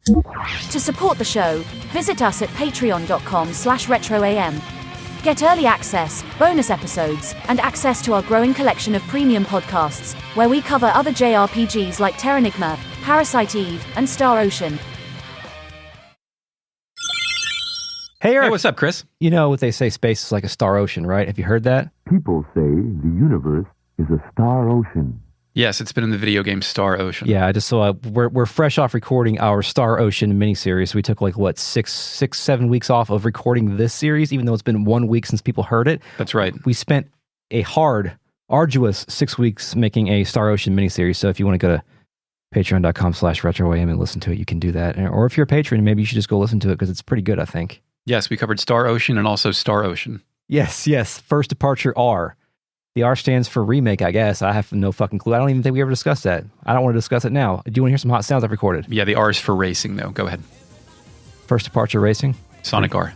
To support the show, visit us at patreon.com/retroam. Get early access, bonus episodes, and access to our growing collection of premium podcasts, where we cover other JRPGs like Terranigma, Parasite Eve, and Star Ocean. Hey, Eric. Hey, what's up, Chris? You know what they say, space is like a star ocean, right? Have you heard that? People say the universe is a star ocean. Yes, it's been in the video game Star Ocean. Yeah, I just saw we're fresh off recording our Star Ocean miniseries. We took like, what, 7 weeks off of recording this series, even though it's been 1 week since people heard it. That's right. We spent a arduous 6 weeks making a Star Ocean miniseries. So if you want to go to patreon.com/retroam and listen to it, you can do that. Or if you're a patron, maybe you should just go listen to it because it's pretty good, I think. Yes, we covered Star Ocean and also Star Ocean. Yes. First Departure R. The R stands for remake, I guess. I have no fucking clue. I don't even think we ever discussed that. I don't want to discuss it now. Do you want to hear some hot sounds I've recorded? Yeah, the R is for racing, though. Go ahead. First Departure Racing? Sonic R.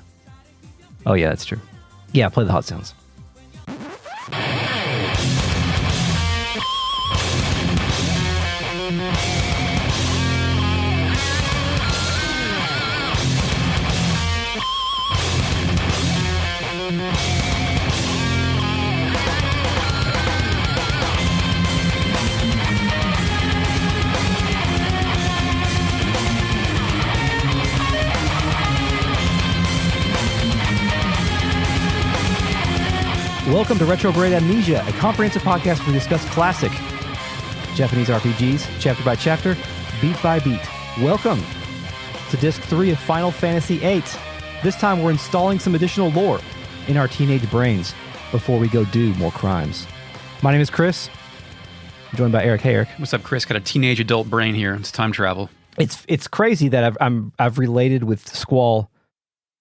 Oh, yeah, that's true. Yeah, play the hot sounds. Welcome to Retrograde Amnesia, a comprehensive podcast where we discuss classic Japanese RPGs, chapter by chapter, beat by beat. Welcome to Disc 3 of Final Fantasy VIII. This time we're installing some additional lore in our teenage brains before we go do more crimes. My name is Chris. I'm joined by Eric. Hey, Eric. What's up, Chris? Got a teenage adult brain here. It's time travel. It's crazy that I've related with Squall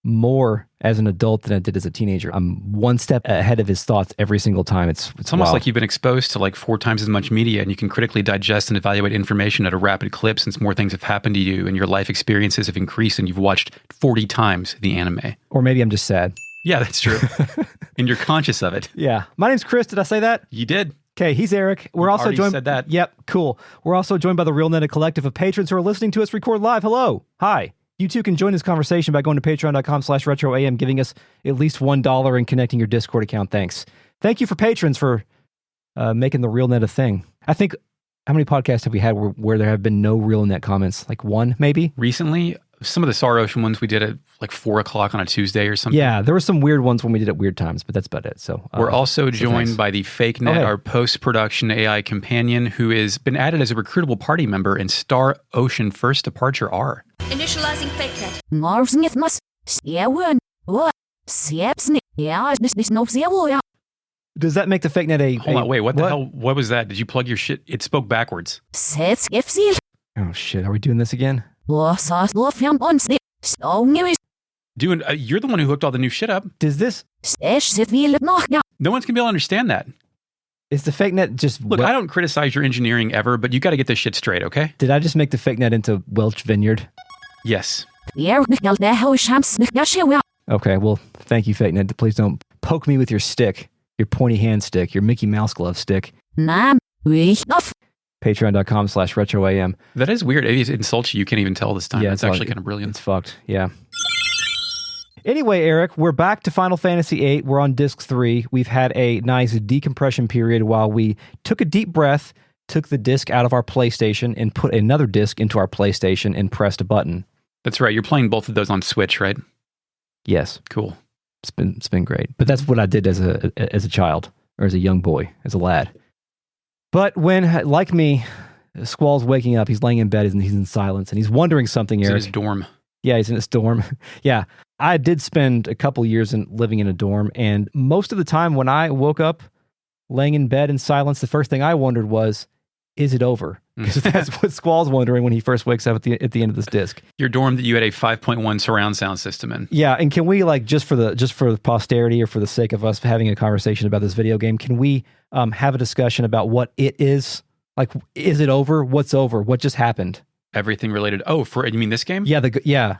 more as an adult than I did as a teenager. I'm one step ahead of his thoughts every single time. It's almost wild. like you've been exposed to like 4 times as much media, and you can critically digest and evaluate information at a rapid clip since more things have happened to you and your life experiences have increased and you've watched 40 times the anime. Or maybe I'm just sad. Yeah, that's true. And you're conscious of it. Yeah. My name's Chris. Did I say that? You did. Okay, he's Eric. We're also already joined. said that. Yep, cool. We're also joined by the Real Net, a collective of patrons who are listening to us record live. Hello. Hi. You too can join this conversation by going to patreon.com/retroam, giving us at least $1 and connecting your Discord account. Thanks. Thank you for patrons for making the Real Net a thing. I think, how many podcasts have we had where there have been no Real Net comments? Like one, maybe? Recently, some of the Star Ocean ones we did at like 4 o'clock on a Tuesday or something. Yeah, there were some weird ones when we did at weird times, but that's about it. So we're also joined thanks. by the Fake Net, our post-production AI companion, who has been added as a recruitable party member in Star Ocean First Departure R. Initializing fake net. Does that make the Fake Net a... Hold on, wait, what the hell? What was that? Did you plug your shit? It spoke backwards. Oh shit, are we doing this again? Dude, you're the one who hooked all the new shit up. Does this... No one's gonna be able to understand that. Is the Fake Net just... Look, I don't criticize your engineering ever, but you got to get this shit straight, okay? Did I just make the Fake Net into Welch Vineyard? Yes. Okay, well, thank you, Fake Net. Please don't poke me with your stick, your pointy hand stick, your Mickey Mouse glove stick. Patreon.com/retroam. That is weird. It insults you. You can't even tell this time. Yeah, it's actually kind of brilliant. It's fucked, yeah. Anyway, Eric, we're back to Final Fantasy VIII. We're on Disc 3. We've had a nice decompression period while we took a deep breath, took the disc out of our PlayStation, and put another disc into our PlayStation and pressed a button. That's right. You're playing both of those on Switch, right? Yes. Cool. It's been great. But that's what I did as a child, or as a young boy, as a lad. But when, like me, Squall's waking up, he's laying in bed, and he's in silence, and he's wondering something, He's Eric. in his dorm. Yeah, he's in his dorm. Yeah. I did spend a couple years living in a dorm, and most of the time when I woke up laying in bed in silence, the first thing I wondered was, is it over? Because that's what Squall's wondering when he first wakes up at the end of this disc. Your dorm that you had a 5.1 surround sound system in. Yeah, and can we, like, just for posterity or for the sake of us having a conversation about this video game, can we have a discussion about what it is? Like, is it over? What's over? What just happened? Everything related. Oh, you mean this game? Yeah, yeah.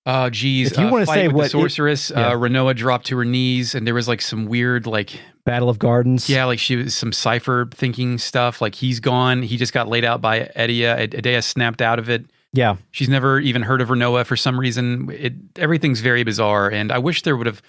Oh, geez. If you want to say with what the sorceress, yeah. Rinoa dropped to her knees, and there was like some weird, like, Battle of Gardens. Yeah, like she was some cipher thinking stuff. Like he's gone. He just got laid out by Edea. Edea snapped out of it. Yeah. She's never even heard of Rinoa for some reason. Everything's very bizarre, and I wish there would have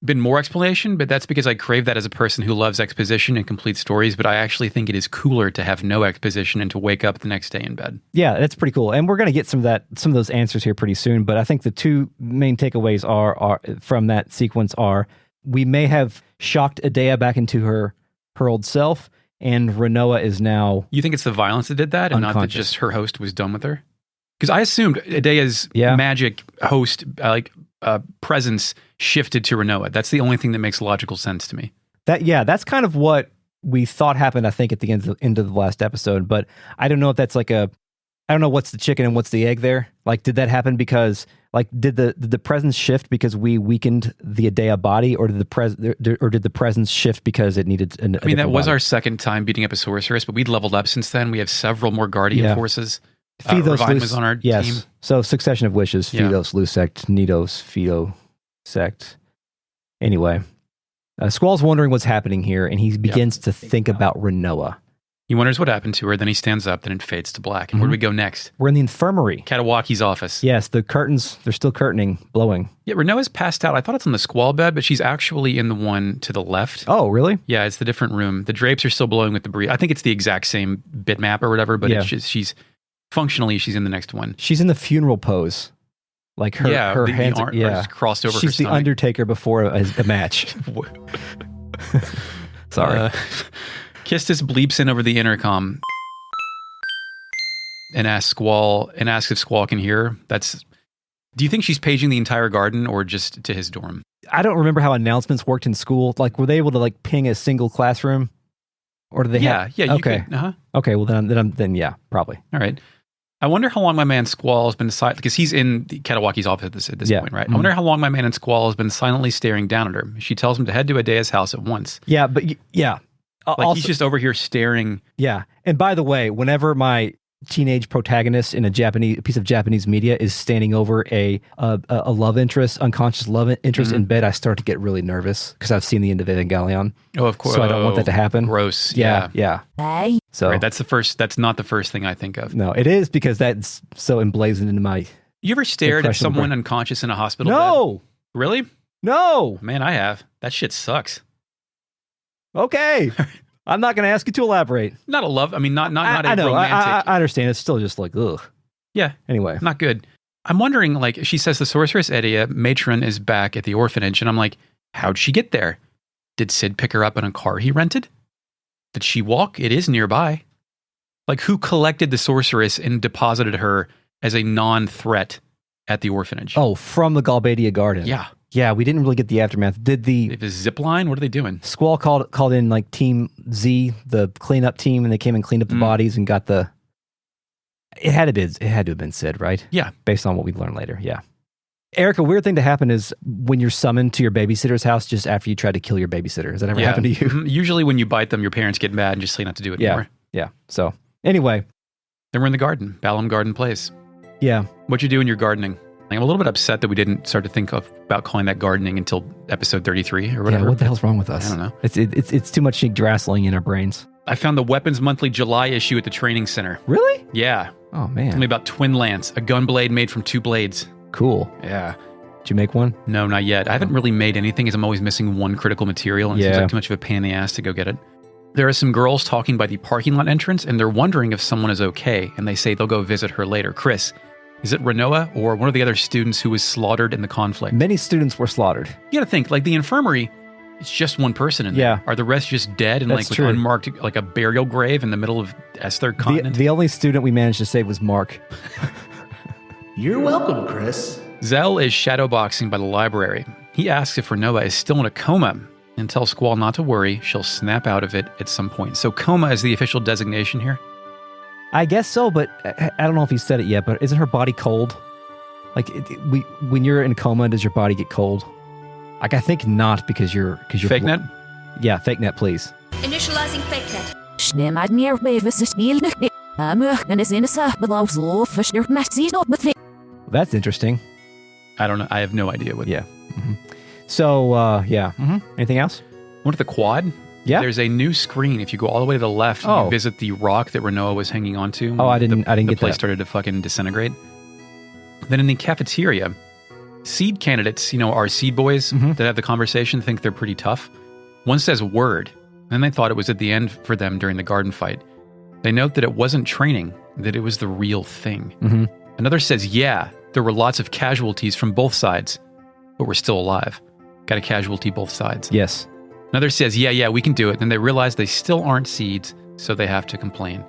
been more explanation, but that's because I crave that as a person who loves exposition and complete stories, but I actually think it is cooler to have no exposition and to wake up the next day in bed. Yeah, that's pretty cool. And we're going to get some of those answers here pretty soon, but I think the two main takeaways are from that sequence are we may have shocked Edea back into her old self, and Rinoa is now You think it's the violence that did that and not that just her host was done with her? Because I assumed Edea's magic host presence shifted to Rinoa. That's the only thing that makes logical sense to me. That's kind of what we thought happened, I think, at the end of the last episode. But I don't know if that's I don't know what's the chicken and what's the egg there. Like, did that happen because, did the presence shift because we weakened the Edea body, or did the presence shift because it needed that was our second time beating up a sorceress, but we'd leveled up since then. We have several more guardian forces. Revine was on our team. So Succession of Wishes, Fidos, Lusect, Nidos, Fido, Sect. Anyway, Squall's wondering what's happening here, and he begins to think about Rinoa. He wonders what happened to her, then he stands up, then it fades to black. And where do we go next? We're in the infirmary. Katawaki's office. Yes, the curtains, they're still curtaining, blowing. Yeah, Rinoa's passed out. I thought it's on the Squall bed, but she's actually in the one to the left. Oh, really? Yeah, it's the different room. The drapes are still blowing with debris. I think it's the exact same bitmap or whatever, but it's just, she's in the next one. She's in the funeral pose. Like her hands are crossed over her She's the stomach. Undertaker before a match. Sorry. Kistis bleeps in over the intercom and asks if Squall can hear. Do you think she's paging the entire garden or just to his dorm? I don't remember how announcements worked in school. Like, were they able to ping a single classroom? Or do they have... Yeah. Okay. Okay, well then yeah, probably. All right. I wonder how long my man Squall has been silent, because he's in Katawaki's office at this point, right? Mm-hmm. I wonder how long my man in Squall has been silently staring down at her. She tells him to head to Edea's house at once. Yeah, but yeah. Also, he's just over here staring. Yeah. And by the way, whenever my teenage protagonist in a piece of Japanese media is standing over a love interest, unconscious love interest in bed, I start to get really nervous because I've seen the end of Evangelion. Oh, of course. So I don't want that to happen. Gross. Yeah. Hey. So right, that's not the first thing I think of. No, it is, because that's so emblazoned into my... You ever stared at someone unconscious in a hospital bed? No. Really? No. Man, I have. That shit sucks. Okay. I'm not going to ask you to elaborate. Not a love. I mean, not I know, romantic. I understand. It's still just like, ugh. Yeah. Anyway. Not good. I'm wondering, she says the sorceress Edea, Matron, is back at the orphanage. And I'm like, how'd she get there? Did Sid pick her up in a car he rented? Did she walk? It is nearby. Who collected the sorceress and deposited her as a non-threat at the orphanage? Oh, from the Galbadia garden. Yeah. Yeah, we didn't really get the aftermath. Did the zip line? What are they doing? Squall called in Team Z, the cleanup team, and they came and cleaned up the bodies and got the... It had to have been Sid, right? Yeah. Based on what we learned later, yeah. Eric, a weird thing to happen is when you're summoned to your babysitter's house just after you try to kill your babysitter. Has that ever happened to you? Usually when you bite them, your parents get mad and just say not to do it anymore. Yeah. So, anyway. Then we're in the garden, Balamb Garden Place. Yeah. What you do in your gardening? I'm a little bit upset that we didn't start to think about calling that gardening until episode 33 or whatever. Yeah, what the hell's wrong with us? I don't know. It's too much drasseling in our brains. I found the Weapons Monthly July issue at the training center. Really? Yeah. Oh, man. Tell me about Twin Lance, a gunblade made from 2 blades. Cool. Yeah. Did you make one? No, not yet. I haven't really made anything, as I'm always missing one critical material, and it seems like too much of a pain in the ass to go get it. There are some girls talking by the parking lot entrance, and they're wondering if someone is okay, and they say they'll go visit her later. Chris, is it Rinoa or one of the other students who was slaughtered in the conflict? Many students were slaughtered. You gotta think, the infirmary, it's just one person in there. Yeah. Are the rest just dead and with unmarked, a burial grave in the middle of S3rd continent? The only student we managed to save was Mark. You're welcome, Chris. Zell is shadowboxing by the library. He asks if Rinoa is still in a coma and tells Squall not to worry, she'll snap out of it at some point. So coma is the official designation here? I guess so, but I don't know if he said it yet, but isn't her body cold? When you're in coma, does your body get cold? I think not, because you're Fake net? Yeah, fake net, please. Initializing fake net. That's interesting. I don't know. I have no idea what. Yeah. Mm-hmm. So, yeah. Mm-hmm. Anything else? What if the quad? Yeah? There's a new screen. If you go all the way to the left, Oh. you visit the rock that Rinoa was hanging onto. Oh, I didn't The get place that. started to fucking disintegrate. Then in the cafeteria, seed candidates, our seed boys that have the conversation, think they're pretty tough. One says word, and they thought it was at the end for them during the garden fight. They note that it wasn't training, that it was the real thing. Another says, yeah, there were lots of casualties from both sides, but we're still alive. Got a casualty both sides. Yes. Another says, yeah, we can do it. Then they realize they still aren't seeds, so they have to complain.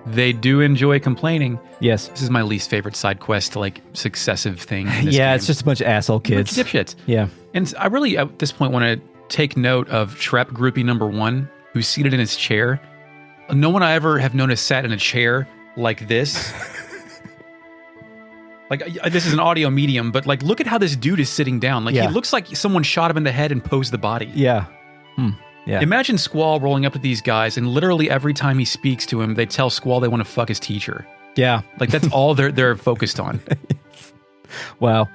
They do enjoy complaining. Yes. This is my least favorite side quest, successive thing. In this Yeah, game. it's just a bunch of asshole kids. Bunch of dipshits. Yeah. And I really, at this point, want to take note of Shrep Groupie number 1, who's seated in his chair. No one I ever have known has sat in a chair like this. This is an audio medium, but look at how this dude is sitting down. Yeah. He looks like someone shot him in the head and posed the body. Yeah. Yeah. Imagine Squall rolling up to these guys, and literally every time he speaks to him, they tell Squall they want to fuck his teacher. Yeah. That's all they're focused on. Wow.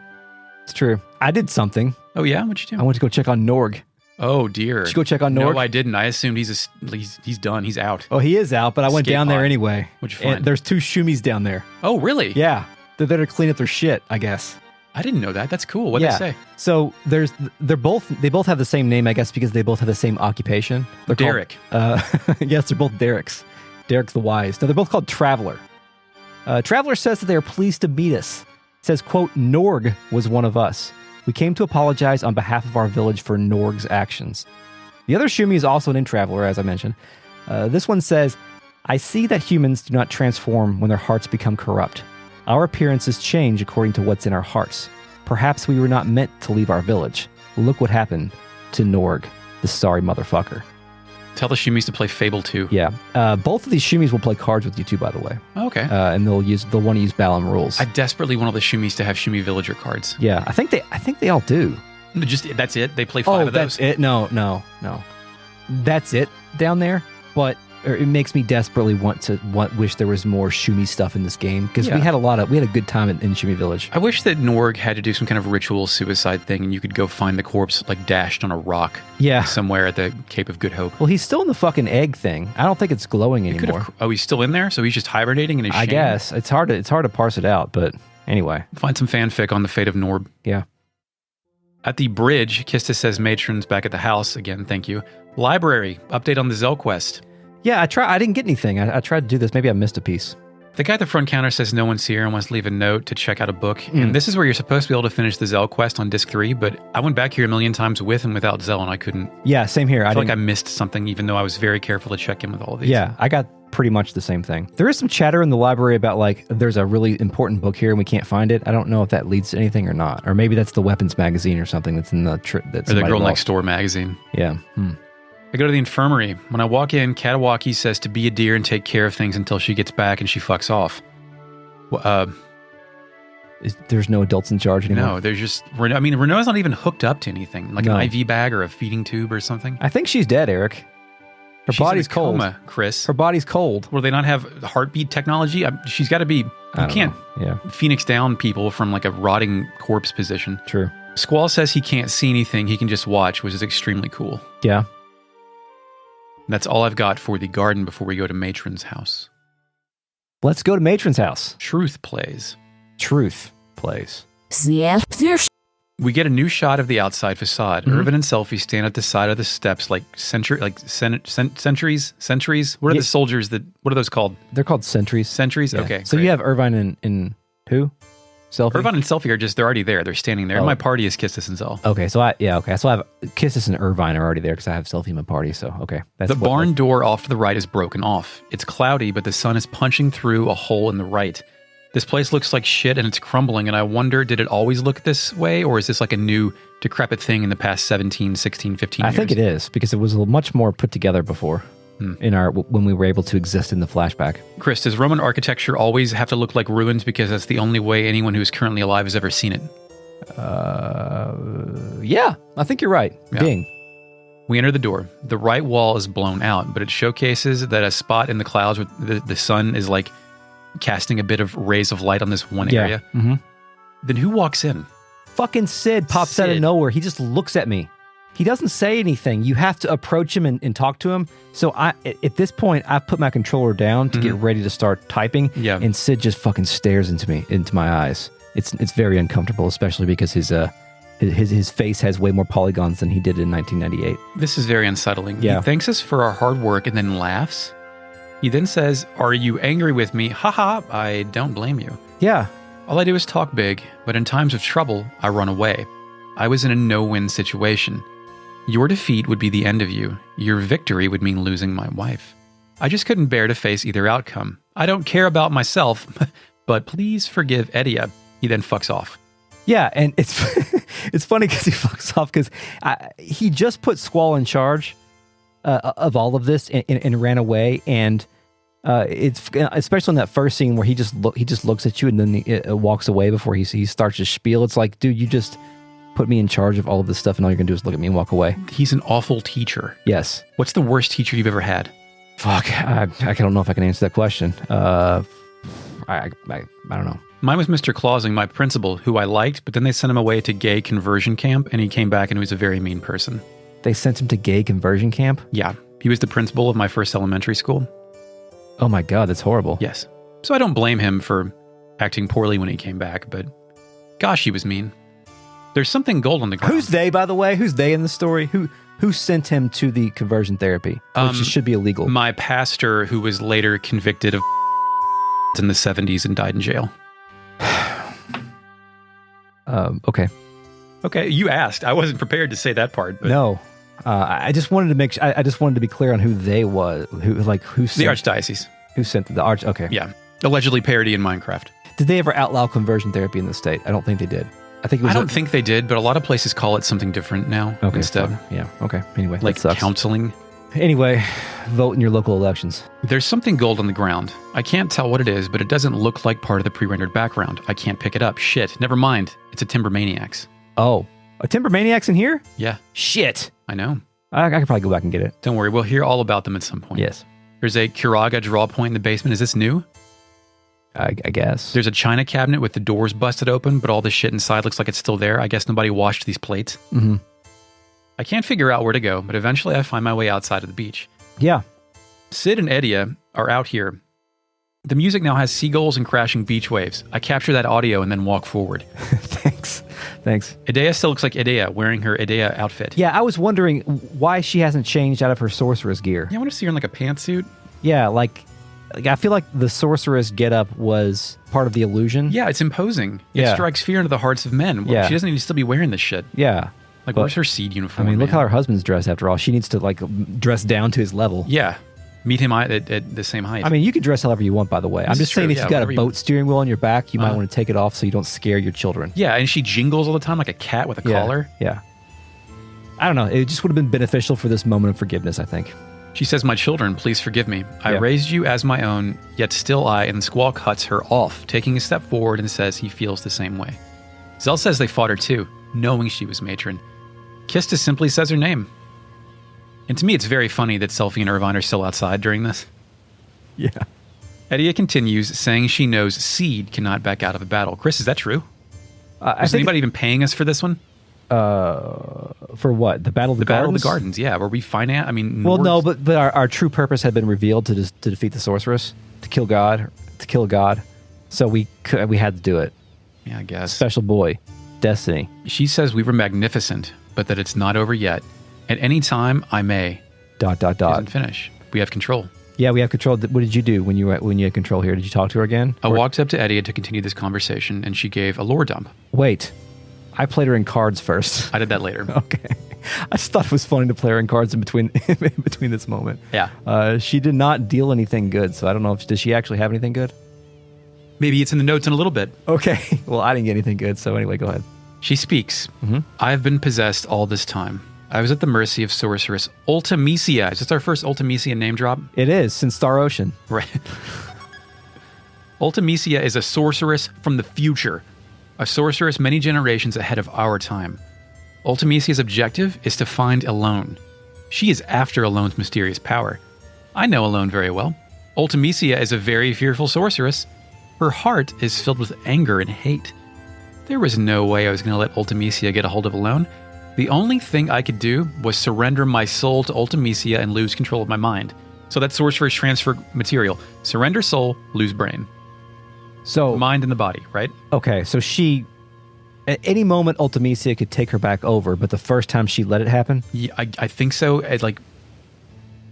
It's true. I did something. Oh yeah, what'd you do? I went to go check on NORG. Oh dear. Did you go check on NORG? No, I didn't. I assumed he's done. He's out. Oh, he is out, but I went Escape down there pod. anyway. What'd you find? And there's 2 shumis down there. Oh really? Yeah. They're there to clean up their shit, I guess. I didn't know that. That's cool. What'd they say? So they both have the same name, I guess, because they both have the same occupation. They're Derek. Yes, they're both Derek's. Derek's the wise. No, they're both called Traveler. Traveler says that they are pleased to meet us. Says, quote, NORG was one of us. We came to apologize on behalf of our village for NORG's actions. The other Shumi is also named Traveler, as I mentioned. This one says, I see that humans do not transform when their hearts become corrupt. Our appearances change according to what's in our hearts. Perhaps we were not meant to leave our village. Look what happened to NORG, the sorry motherfucker. Tell the Shumis to play Fable 2. Yeah. Both of these Shumis will play cards with you too, by the way. Okay. And they'll want to use Balamb rules. I desperately want all the Shumis to have Shumi Villager cards. Yeah, I think they all do. That's it? They play 5 of those? That's it? No. That's it down there, but it makes me desperately wish there was more Shumi stuff in this game, because we had a good time in Shumi Village. I wish that NORG had to do some kind of ritual suicide thing and you could go find the corpse dashed on a rock somewhere at the Cape of Good Hope. Well, he's still in the fucking egg thing. I don't think it's glowing anymore. He's still in there? So he's just hibernating in his shame? I guess. It's hard to parse it out, but anyway. Find some fanfic on the fate of Norb. Yeah. At the bridge, Kista says Matron's back at the house. Again, thank you. Library, update on the Zell quest. Yeah, I didn't get anything. I tried to do this. Maybe I missed a piece. The guy at the front counter says no one's here and wants to leave a note to check out a book. And this is where you're supposed to be able to finish the Zell quest on disc 3, but I went back here a million times with and without Zell and I couldn't. Yeah, same here. I feel like I missed something even though I was very careful to check in with all of these. Yeah, I got pretty much the same thing. There is some chatter in the library about there's a really important book here and we can't find it. I don't know if that leads to anything or not. Or maybe that's the weapons magazine or something that's in the that's or the Girl Next Door magazine. Yeah. I go to the infirmary. When I walk in, Katawaki says to be a deer and take care of things until she gets back and she fucks off. There's no adults in charge anymore? No, there's just... Rinoa's not even hooked up to anything. An IV bag or a feeding tube or something. I think she's dead, Eric. Her body's cold. Coma, Chris. Her body's cold. Will they not have heartbeat technology? She's got to be... You can't Phoenix down people from a rotting corpse position. True. Squall says he can't see anything. He can just watch, which is extremely cool. Yeah. That's all I've got for the garden before we go to Matron's house. Let's go to Matron's house. Truth plays. We get a new shot of the outside facade. Irvin and Selfie stand at the side of the steps sentries. What are the soldiers what are those called? They're called sentries. Sentries? Yeah. Okay. So great. you have Irvine and who? Selfie? Irvine and Selfie they're already there. They're standing there. My party is Kistis and Zell. Okay, so I have Kistis and Irvine are already there because I have Selfie in my party, so okay. The barn door off to the right is broken off. It's cloudy, but the sun is punching through a hole in the right. This place looks like shit and it's crumbling, and I wonder, did it always look this way, or is this a new decrepit thing in the past 17, 16, 15 years? I think it is, because it was much more put together before when we were able to exist in the flashback. Chris, does Roman architecture always have to look like ruins because that's the only way anyone who's currently alive has ever seen it? Yeah, I think you're right. Yeah. Ding. We enter the door. The right wall is blown out, but it showcases that a spot in the clouds where the sun is casting a bit of rays of light on this one area. Mm-hmm. Then who walks in? Fucking Sid pops out of nowhere. He just looks at me. he doesn't say anything. You have to approach him and talk to him. So at this point, I put my controller down to get ready to start typing. Yeah. And Sid just fucking stares into my eyes. It's very uncomfortable, especially because his face has way more polygons than he did in 1998. This is very unsettling. Yeah. He thanks us for our hard work and then laughs. He then says, "Are you angry with me? Haha, I don't blame you. Yeah. All I do is talk big, but in times of trouble, I run away. I was in a no-win situation. Your defeat would be the end of you. Your victory would mean losing my wife. I just couldn't bear to face either outcome. I don't care about myself, but please forgive Edea." He then fucks off. Yeah, and it's it's funny because he fucks off because he just put Squall in charge of all of this and ran away, and it's especially in that first scene where he just looks at you and then he walks away before he starts his spiel. It's like, dude, you just put me in charge of all of this stuff, and all you're gonna do is look at me and walk away. He's an awful teacher. Yes. What's the worst teacher you've ever had? Fuck, I don't know if I can answer that question. I don't know. Mine was Mr. Clausing, my principal, who I liked, but then they sent him away to gay conversion camp, and he came back and he was a very mean person. They sent him to gay conversion camp? Yeah. He was the principal of my first elementary school. Oh my God, that's horrible. Yes. So I don't blame him for acting poorly when he came back, but gosh, he was mean. There's something gold on the ground. Who's they, by the way? Who's they in the story? Who sent him to the conversion therapy, which should be illegal? My pastor, who was later convicted of in the 70s and died in jail. Okay. Okay, you asked. I wasn't prepared to say that part. But No, I just wanted to make. I just wanted to be clear on who they was. Who sent, the archdiocese. Who sent the arch? Okay. Yeah, allegedly parody in Minecraft. Did they ever outlaw conversion therapy in the state? I don't think they did. I think it was. I don't think they did, but a lot of places call it something different now instead. Fine. Yeah. Okay. Anyway, Like that sucks. counseling. Anyway, vote in your local elections. There's something gold on the ground. I can't tell what it is, but it doesn't look like part of the pre-rendered background. I can't pick it up. Shit. Never mind. It's a Timber Maniacs. Oh, a Timber Maniacs in here? Yeah, Shit. I know. I could probably go back and get it. Don't worry. We'll hear all about them at some point. Yes. There's a Kuraga draw point in the basement. Is this new? I guess. There's a china cabinet with the doors busted open, but all the shit inside looks like it's still there. I guess nobody washed these plates. Mm-hmm. I can't figure out where to go, but eventually I find my way outside of the beach. Yeah. Sid and Edea are out here. The music now has seagulls and crashing beach waves. I capture that audio and then walk forward. Thanks. Edea still looks like Edea, wearing her Edea outfit. Yeah, I was wondering why she hasn't changed out of her sorceress gear. Yeah, I want to see her in like a pantsuit. Yeah, like I feel like the sorceress getup was part of the illusion. Yeah, it's imposing. It Yeah. strikes fear into the hearts of men. Yeah. She doesn't even still be wearing this shit. Yeah. Like, But- where's her seed uniform? I mean, look man? how her husband's dressed after all. She needs to like dress down to his level. Yeah. Meet him at the same height. I mean, you can dress however you want, by the way. I'm This just is true, saying if yeah, you've got a whatever you boat want. steering wheel on your back, you might want to take it off so you don't scare your children. yeah, and she jingles all the time like a cat with a collar. Yeah. I don't know. It just would have been beneficial for this moment of forgiveness, I think. She says, "My children, please forgive me. I Yeah. raised you as my own, yet still I," and Squall cuts her off, taking a step forward and says he feels the same way. Zell says they fought her too, knowing she was matron. Kista simply says her name. And to me, it's very funny that Selphie and Irvine are still outside during this. Yeah. Edea continues, saying she knows Seed cannot back out of a battle. Chris, is that true? I Is think anybody even paying us for this one? for what? The Battle of the The Battle of the Gardens? Gardens, yeah. Where we finance, I mean... Well, no, Nord's- but our true purpose had been revealed to defeat the sorceress, to kill God. So we had to do it. Yeah, I guess. Special boy, destiny. She says we were magnificent, but that it's not over yet. At any time, I may. ... Doesn't finish. We have control. Yeah, we have control. What did you do when you had control here? Did you talk to her again? I walked up to Edea to continue this conversation, and she gave a lore dump. Wait, I played her in cards first. I did that later. Okay, I just thought it was funny to play her in cards in between this moment. Yeah. She did not deal anything good, so I don't know does she actually have anything good? Maybe it's in the notes in a little bit. Okay, well I didn't get anything good, so anyway, go ahead. She speaks. Mm-hmm. I have been possessed all this time. I was at the mercy of sorceress Ultimecia. Is this our first Ultimecia name drop? It is since Star Ocean. Right. Ultimecia is a sorceress from the future. A sorceress many generations ahead of our time. Ultimecia's objective is to find Ellone. She is after Ellone's mysterious power. I know Ellone very well. Ultimecia is a very fearful sorceress. Her heart is filled with anger and hate. There was no way I was going to let Ultimecia get a hold of Ellone. The only thing I could do was surrender my soul to Ultimecia and lose control of my mind. So that's sorcerer's transfer material. Surrender soul, lose brain. So Mind in the body, right? okay, so she at any moment Ultimecia could take her back over, but the first time she let it happen? Yeah, I think so. Like,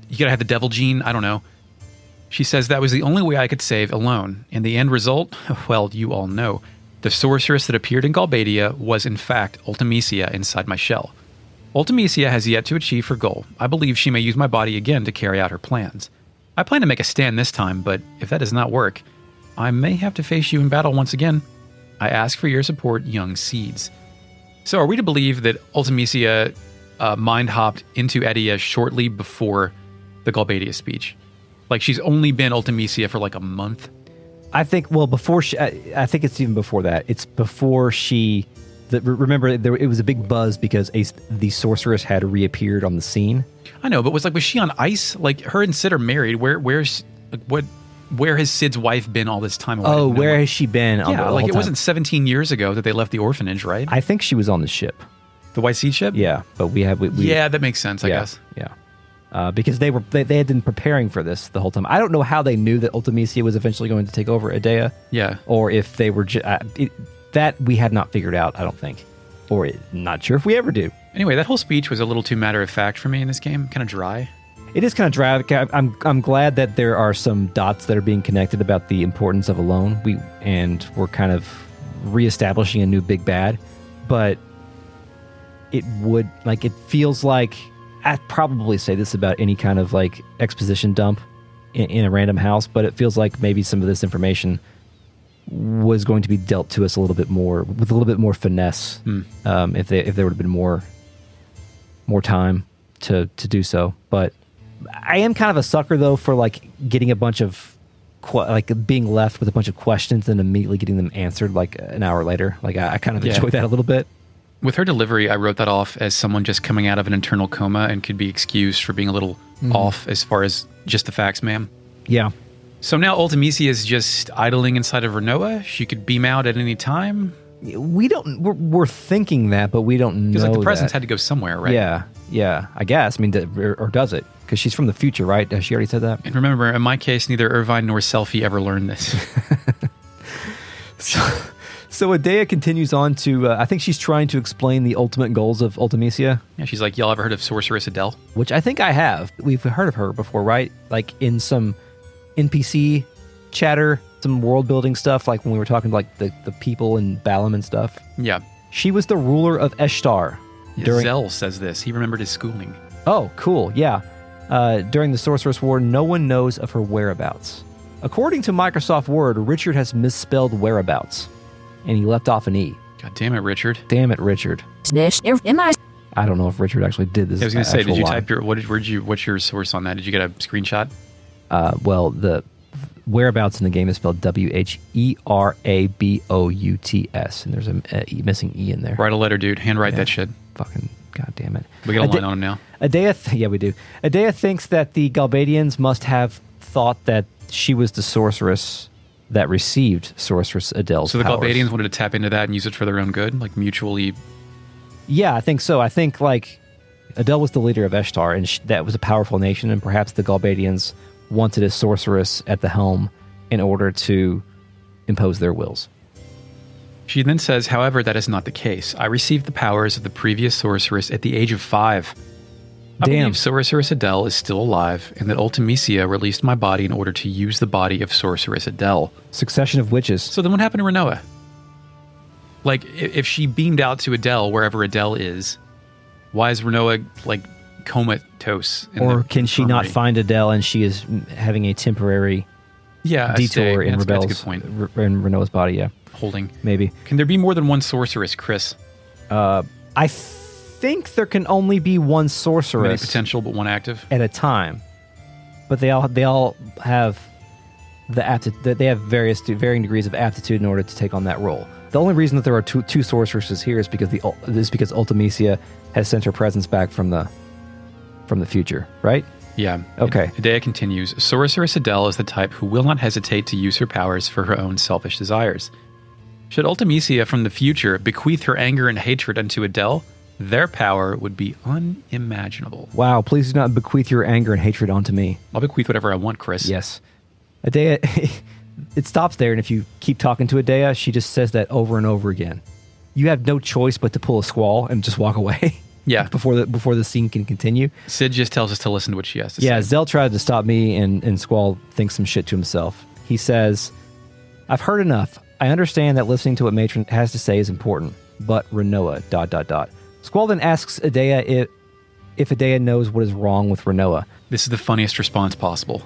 you gotta have the devil gene. I don't know. She says that was the only way I could save Ellone. And the end result, well, you all know. The sorceress that appeared in Galbadia was in fact Ultimecia inside my shell. Ultimecia has yet to achieve her goal. I believe she may use my body again to carry out her plans. I plan to make a stand this time, but if that does not work, I may have to face you in battle once again. I ask for your support, young seeds. So are we to believe that Ultimecia mind-hopped into Edea shortly before the Galbadia speech? Like, she's only been Ultimecia for like a month? I think, well, before she, I think it's even before that. It's before she, remember, it was a big buzz because the sorceress had reappeared on the scene. I know, but was she on ice? Like, her and Sid are married. Where has Sid's wife been all this time away? Oh, where has she been? Yeah, all like the it time? wasn't 17 years ago that they left the orphanage, right? I think she was on the ship. The White Sea ship? Yeah, but we yeah, that makes sense, I guess. Yeah. Because they had been preparing for this the whole time. I don't know how they knew that Ultimecia was eventually going to take over Edea. Yeah. Or if they were that we had not figured out, I don't think. Or not sure if we ever do. Anyway, that whole speech was a little too matter of fact for me in this game. Kind of dry. It is kind of dry. I'm glad that there are some dots that are being connected about the importance of Ellone. We're kind of reestablishing a new big bad, but it feels like I'd probably say this about any kind of like exposition dump in a random house, but it feels like maybe some of this information was going to be dealt to us a little bit more with a little bit more finesse if there would have been more time to do so. But I am kind of a sucker though for like getting a bunch of being left with a bunch of questions and immediately getting them answered like an hour later. Like I kind of enjoy that a little bit. With her delivery, I wrote that off as someone just coming out of an internal coma and could be excused for being a little off as far as just the facts, ma'am. Yeah. So now Ultimecia is just idling inside of Rinoa. She could beam out at any time. We're thinking that, but we don't know. Because the presence had to go somewhere, right? Yeah. I guess. I mean, or does it? Because she's from the future, right? Has she already said that? And remember, in my case, neither Irvine nor Selfie ever learned this. So Edea continues on to, I think she's trying to explain the ultimate goals of Ultimecia. Yeah, she's like, y'all ever heard of Sorceress Adele? Which I think I have. We've heard of her before, right? Like in some NPC chatter, some world building stuff, like when we were talking to like the people in Balamb and stuff. Yeah. She was the ruler of Eshtar. Zell says this. He remembered his schooling. Oh, cool. Yeah. During the Sorceress War, no one knows of her whereabouts. According to Microsoft Word, Richard has misspelled whereabouts. And he left off an E. God damn it, Richard. Damn it, Richard. I don't know if Richard actually did this. I was going to say, did you line. type what's your source on that? Did you get a screenshot? Well, the whereabouts in the game is spelled Wherabouts, and there's a missing E in there. Write a letter, dude. Handwrite that shit. Fucking god damn it. We got a line on him now. Edea, we do. Edea thinks that the Galbadians must have thought that she was the sorceress that received Sorceress Adele's powers. So the Galbadians wanted to tap into that and use it for their own good? Like mutually? Yeah, I think so. I think like Adele was the leader of Eshtar, and that was a powerful nation, and perhaps the Galbadians wanted a sorceress at the helm in order to impose their wills. She then says, however, that is not the case. I received the powers of the previous sorceress at the age of 5. I believe Sorceress Adele is still alive, and that Ultimecia released my body in order to use the body of Sorceress Adele. Succession of witches. So then what happened to Rinoa? Like, if she beamed out to Adele, wherever Adele is, why is Rinoa, like, comatose? Or can she not find Adele and she is having a temporary detour in that's a good point. in Rinoa's body, yeah. Holding. Maybe. Can there be more than one sorceress, Chris? I think there can only be one sorceress. Many potential, but one active? At a time. But they all have they have varying degrees of aptitude in order to take on that role. The only reason that there are two sorceresses here is because Ultimecia has sent her presence back from the future, right? Yeah. Okay. Edea continues, Sorceress Adele is the type who will not hesitate to use her powers for her own selfish desires. Should Ultimecia from the future bequeath her anger and hatred unto Adele, their power would be unimaginable. Wow, please do not bequeath your anger and hatred onto me. I'll bequeath whatever I want, Chris. Yes. Edea, it stops there, and if you keep talking to Edea, she just says that over and over again. You have no choice but to pull a Squall and just walk away. Yeah. before the scene can continue. Sid just tells us to listen to what she has to say. Yeah, Zell tried to stop me, and Squall thinks some shit to himself. He says, I've heard enough. I understand that listening to what Matron has to say is important, but Rinoa, ... Squall then asks Edea if Edea knows what is wrong with Rinoa. This is the funniest response possible.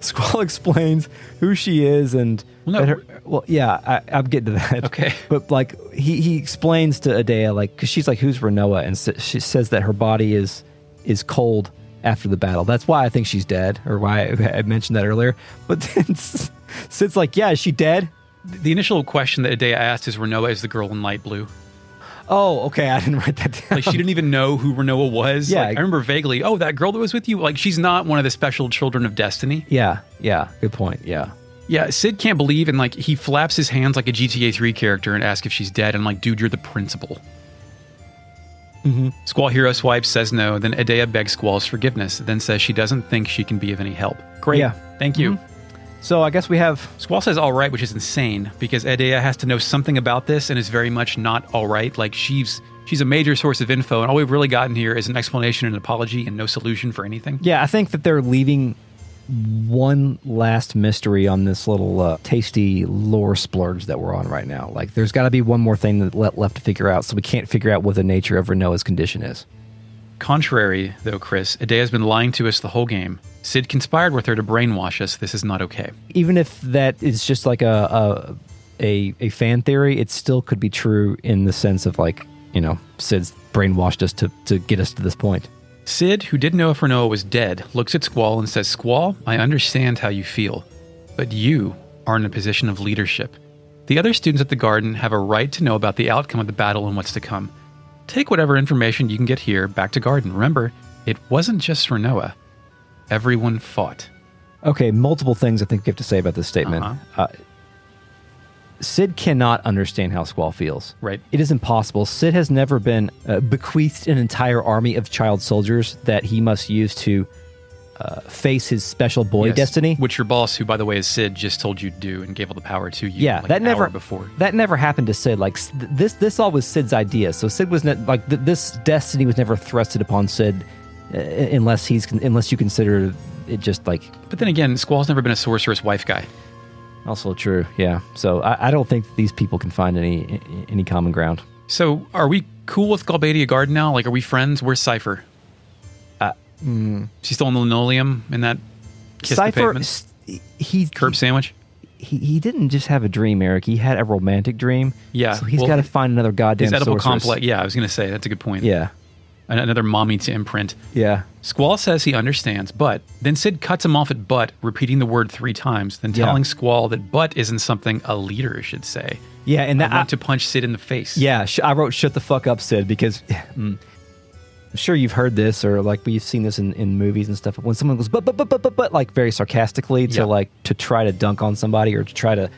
Squall explains who she is and... I'm getting to that. Okay. But, like, he explains to Edea, like, because she's like, who's Rinoa? And she says that her body is cold after the battle. That's why I think she's dead, or why I mentioned that earlier. But then Sid's like, yeah, is she dead? The initial question that Edea asked is, Rinoa is the girl in light blue. Oh, okay. I didn't write that down. Like, she didn't even know who Rinoa was. Yeah. Like, I remember vaguely, that girl that was with you? Like, she's not one of the special children of destiny. Yeah. Good point. Yeah. Yeah, Sid can't believe, and, like, he flaps his hands like a GTA 3 character and asks if she's dead. And I'm like, dude, you're the principal. Mm-hmm. Squall hero swipes, says no. Then Edea begs Squall's forgiveness, then says she doesn't think she can be of any help. Great. Yeah. Thank you. Mm-hmm. So I guess we have... Squall says all right, which is insane, because Edea has to know something about this and is very much not all right. Like, she's a major source of info, and all we've really gotten here is an explanation and an apology and no solution for anything. Yeah, I think that they're leaving one last mystery on this little tasty lore splurge that we're on right now. Like, there's got to be one more thing that left to figure out, so we can't figure out what the nature of Rinoa's condition is. Contrary, though, Chris, Edea's been lying to us the whole game. Sid conspired with her to brainwash us. This is not okay. Even if that is just like a fan theory, it still could be true in the sense of, like, you know, Sid's brainwashed us to get us to this point. Sid, who didn't know if Rinoa was dead, looks at Squall and says, Squall, I understand how you feel, but you are in a position of leadership. The other students at the garden have a right to know about the outcome of the battle and what's to come. Take whatever information you can get here back to garden. Remember, it wasn't just Rinoa. Everyone fought. Okay, multiple things I think you have to say about this statement. Sid cannot understand how Squall feels. Right. It is impossible. Sid has never been bequeathed an entire army of child soldiers that he must use to face his special boy destiny. Which your boss, who by the way is Sid, just told you to do and gave all the power to you. Yeah, like that an never hour before. That never happened to Sid. Like this all was Sid's idea. So Sid was this destiny was never thrusted upon Sid unless you consider it just like. But then again, Squall's never been a sorceress wife guy. Also true, yeah. So I don't think these people can find any common ground. So are we cool with Galbadia Garden now? Like, are we friends? Where's Cypher? She's still on the linoleum in that kiss Cypher, the pavement? Curb sandwich? He didn't just have a dream, Eric. He had a romantic dream. Yeah. So he's got to find another goddamn his edible sorceress. complex. Yeah, I was going to say, that's a good point. Yeah. Another mommy to Imprint. Yeah. Squall says he understands, but then Sid cuts him off at but, repeating the word 3 times, then telling Squall that but isn't something a leader should say. Yeah, and I want to punch Sid in the face. Yeah, I wrote shut the fuck up, Sid, because I'm sure you've heard this, or like we've seen this in movies and stuff. When someone goes but like very sarcastically to try to dunk on somebody or to try to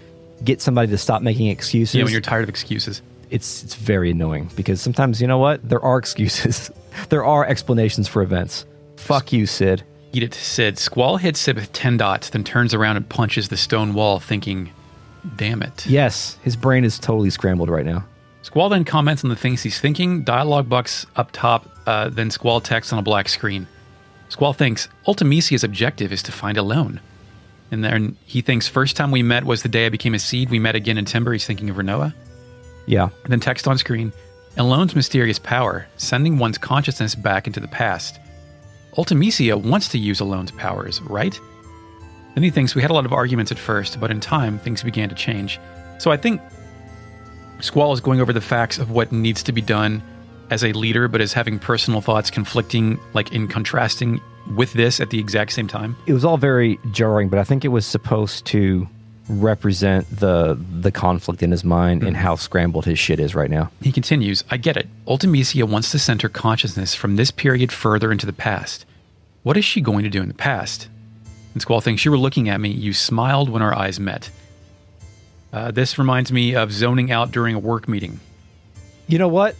get somebody to stop making excuses. Yeah, when you're tired of excuses. It's very annoying because sometimes, you know what? There are excuses. There are explanations for events. Fuck you, Sid. Eat it, Sid. Squall hits Sid with 10 dots, then turns around and punches the stone wall, thinking, damn it. Yes, his brain is totally scrambled right now. Squall then comments on the things he's thinking, dialogue box up top, then Squall text on a black screen. Squall thinks Ultimecia's objective is to find Ellone. And then he thinks first time we met was the day I became a seed. We met again in Timber. He's thinking of Rinoa. Yeah. And then text on screen, Ellone's mysterious power, sending one's consciousness back into the past. Ultimecia wants to use Ellone's powers, right? Then he thinks we had a lot of arguments at first, but in time, things began to change. So I think Squall is going over the facts of what needs to be done as a leader, but is having personal thoughts conflicting, like in contrasting with this at the exact same time. It was all very jarring, but I think it was supposed to represent the conflict in his mind and how scrambled his shit is right now. He continues, I get it. Ultimecia wants to send her consciousness from this period further into the past. What is she going to do in the past? And Squall thinks, you were looking at me. You smiled when our eyes met. This reminds me of zoning out during a work meeting. You know what?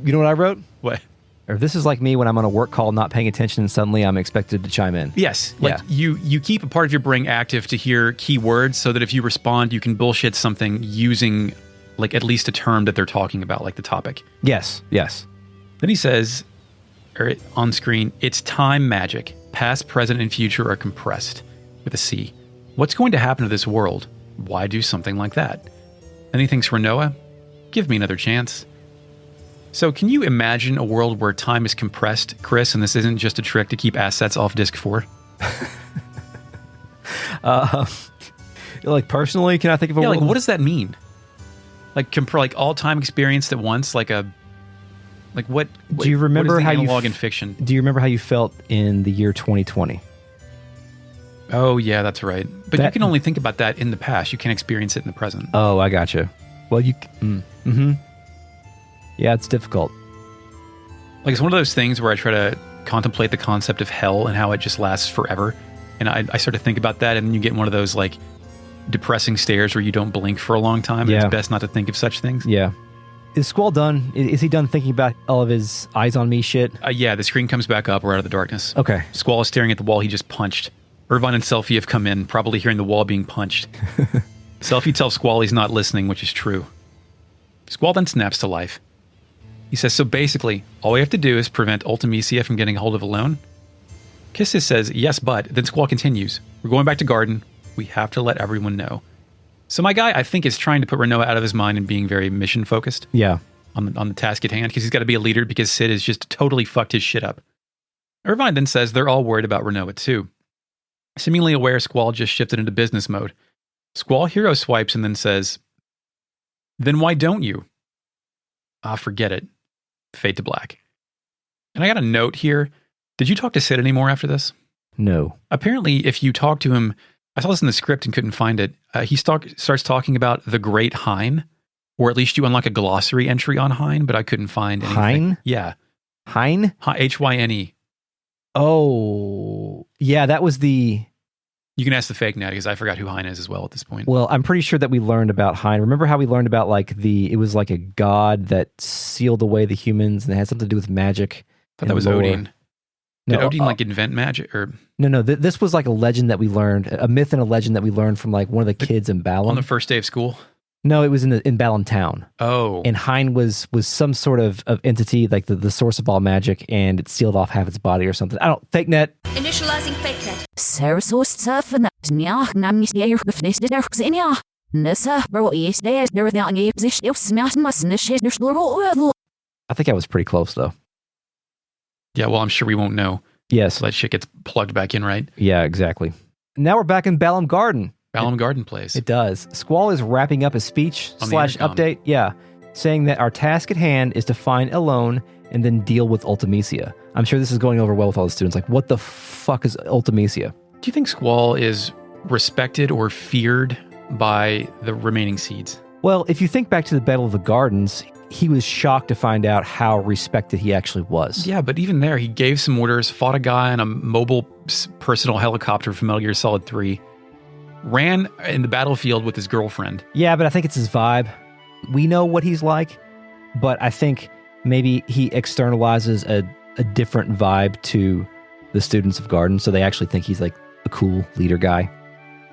You know what I wrote? What? Or this is like me when I'm on a work call, not paying attention, and suddenly I'm expected to chime in. Yes. Like you keep a part of your brain active to hear key words so that if you respond, you can bullshit something using like at least a term that they're talking about, like the topic. Yes. Then he says, or on screen, it's time magic. Past, present, and future are compressed with a C. What's going to happen to this world? Why do something like that? Then he thinks, Rinoa, give me another chance. So can you imagine a world where time is compressed, Chris, and this isn't just a trick to keep assets off disk 4? Like personally, can I think of a world? Like what does that mean? Like like all time experienced at once, like what? Do you remember what is the how analog in fiction? Do you remember how you felt in the year 2020? Oh yeah, that's right. But you can only think about that in the past. You can't experience it in the present. Oh, I gotcha. Well, yeah, it's difficult. Like it's one of those things where I try to contemplate the concept of hell and how it just lasts forever. And I start to think about that, and then you get one of those like depressing stares where you don't blink for a long time. And it's best not to think of such things. Yeah. Is Squall done? Is he done thinking about all of his eyes on me shit? Yeah, the screen comes back up. We're out of the darkness. Okay. Squall is staring at the wall he just punched. Irvine and Selfie have come in, probably hearing the wall being punched. Selfie tells Squall he's not listening, which is true. Squall then snaps to life. He says, so basically, all we have to do is prevent Ultimecia from getting a hold of Ellone. Kisses says, yes, but. Then Squall continues. We're going back to Garden. We have to let everyone know. So my guy, I think, is trying to put Rinoa out of his mind and being very mission-focused. Yeah. On the task at hand, because he's got to be a leader because Sid has just totally fucked his shit up. Irvine then says they're all worried about Rinoa too. Seemingly aware, Squall just shifted into business mode. Squall hero swipes and then says, then why don't you? Forget it. Fade to black. And I got a note here. Did you talk to Sid anymore after this? No. Apparently, if you talk to him, I saw this in the script and couldn't find it. He starts talking about the Great Hein, or at least you unlock a glossary entry on Hein, but I couldn't find anything. Hein? Yeah. Hein? Hyne. Oh, yeah, that was the... You can ask the fake now because I forgot who Hein is as well at this point. Well, I'm pretty sure that we learned about Hein. Remember how we learned about it was like a god that sealed away the humans and it had something to do with magic? I thought that was lore. Odin. Did Odin invent magic or? No. This was like a legend that we learned, a myth and a legend that we learned from like one of the kids in Balamb. On the first day of school? No, it was in Balamb town. Oh. And Hein was some sort of entity, like the source of all magic, and it sealed off half its body or something. Fake net. Initializing fake net. I think I was pretty close though. Yeah, well, I'm sure we won't know. Yes. So that shit gets plugged back in, right? Yeah, exactly. Now we're back in Balamb Garden. Balamb Garden plays. It does. Squall is wrapping up his speech / update. Yeah. Saying that our task at hand is to find Ellone and then deal with Ultimecia. I'm sure this is going over well with all the students. Like, what the fuck is Ultimecia? Do you think Squall is respected or feared by the remaining seeds? Well, if you think back to the Battle of the Gardens, he was shocked to find out how respected he actually was. Yeah, but even there, he gave some orders, fought a guy on a mobile personal helicopter from Metal Gear Solid 3, ran in the battlefield with his girlfriend. Yeah, but I think it's his vibe. We know what he's like, but I think maybe he externalizes a different vibe to the students of Garden, so they actually think he's like a cool leader guy.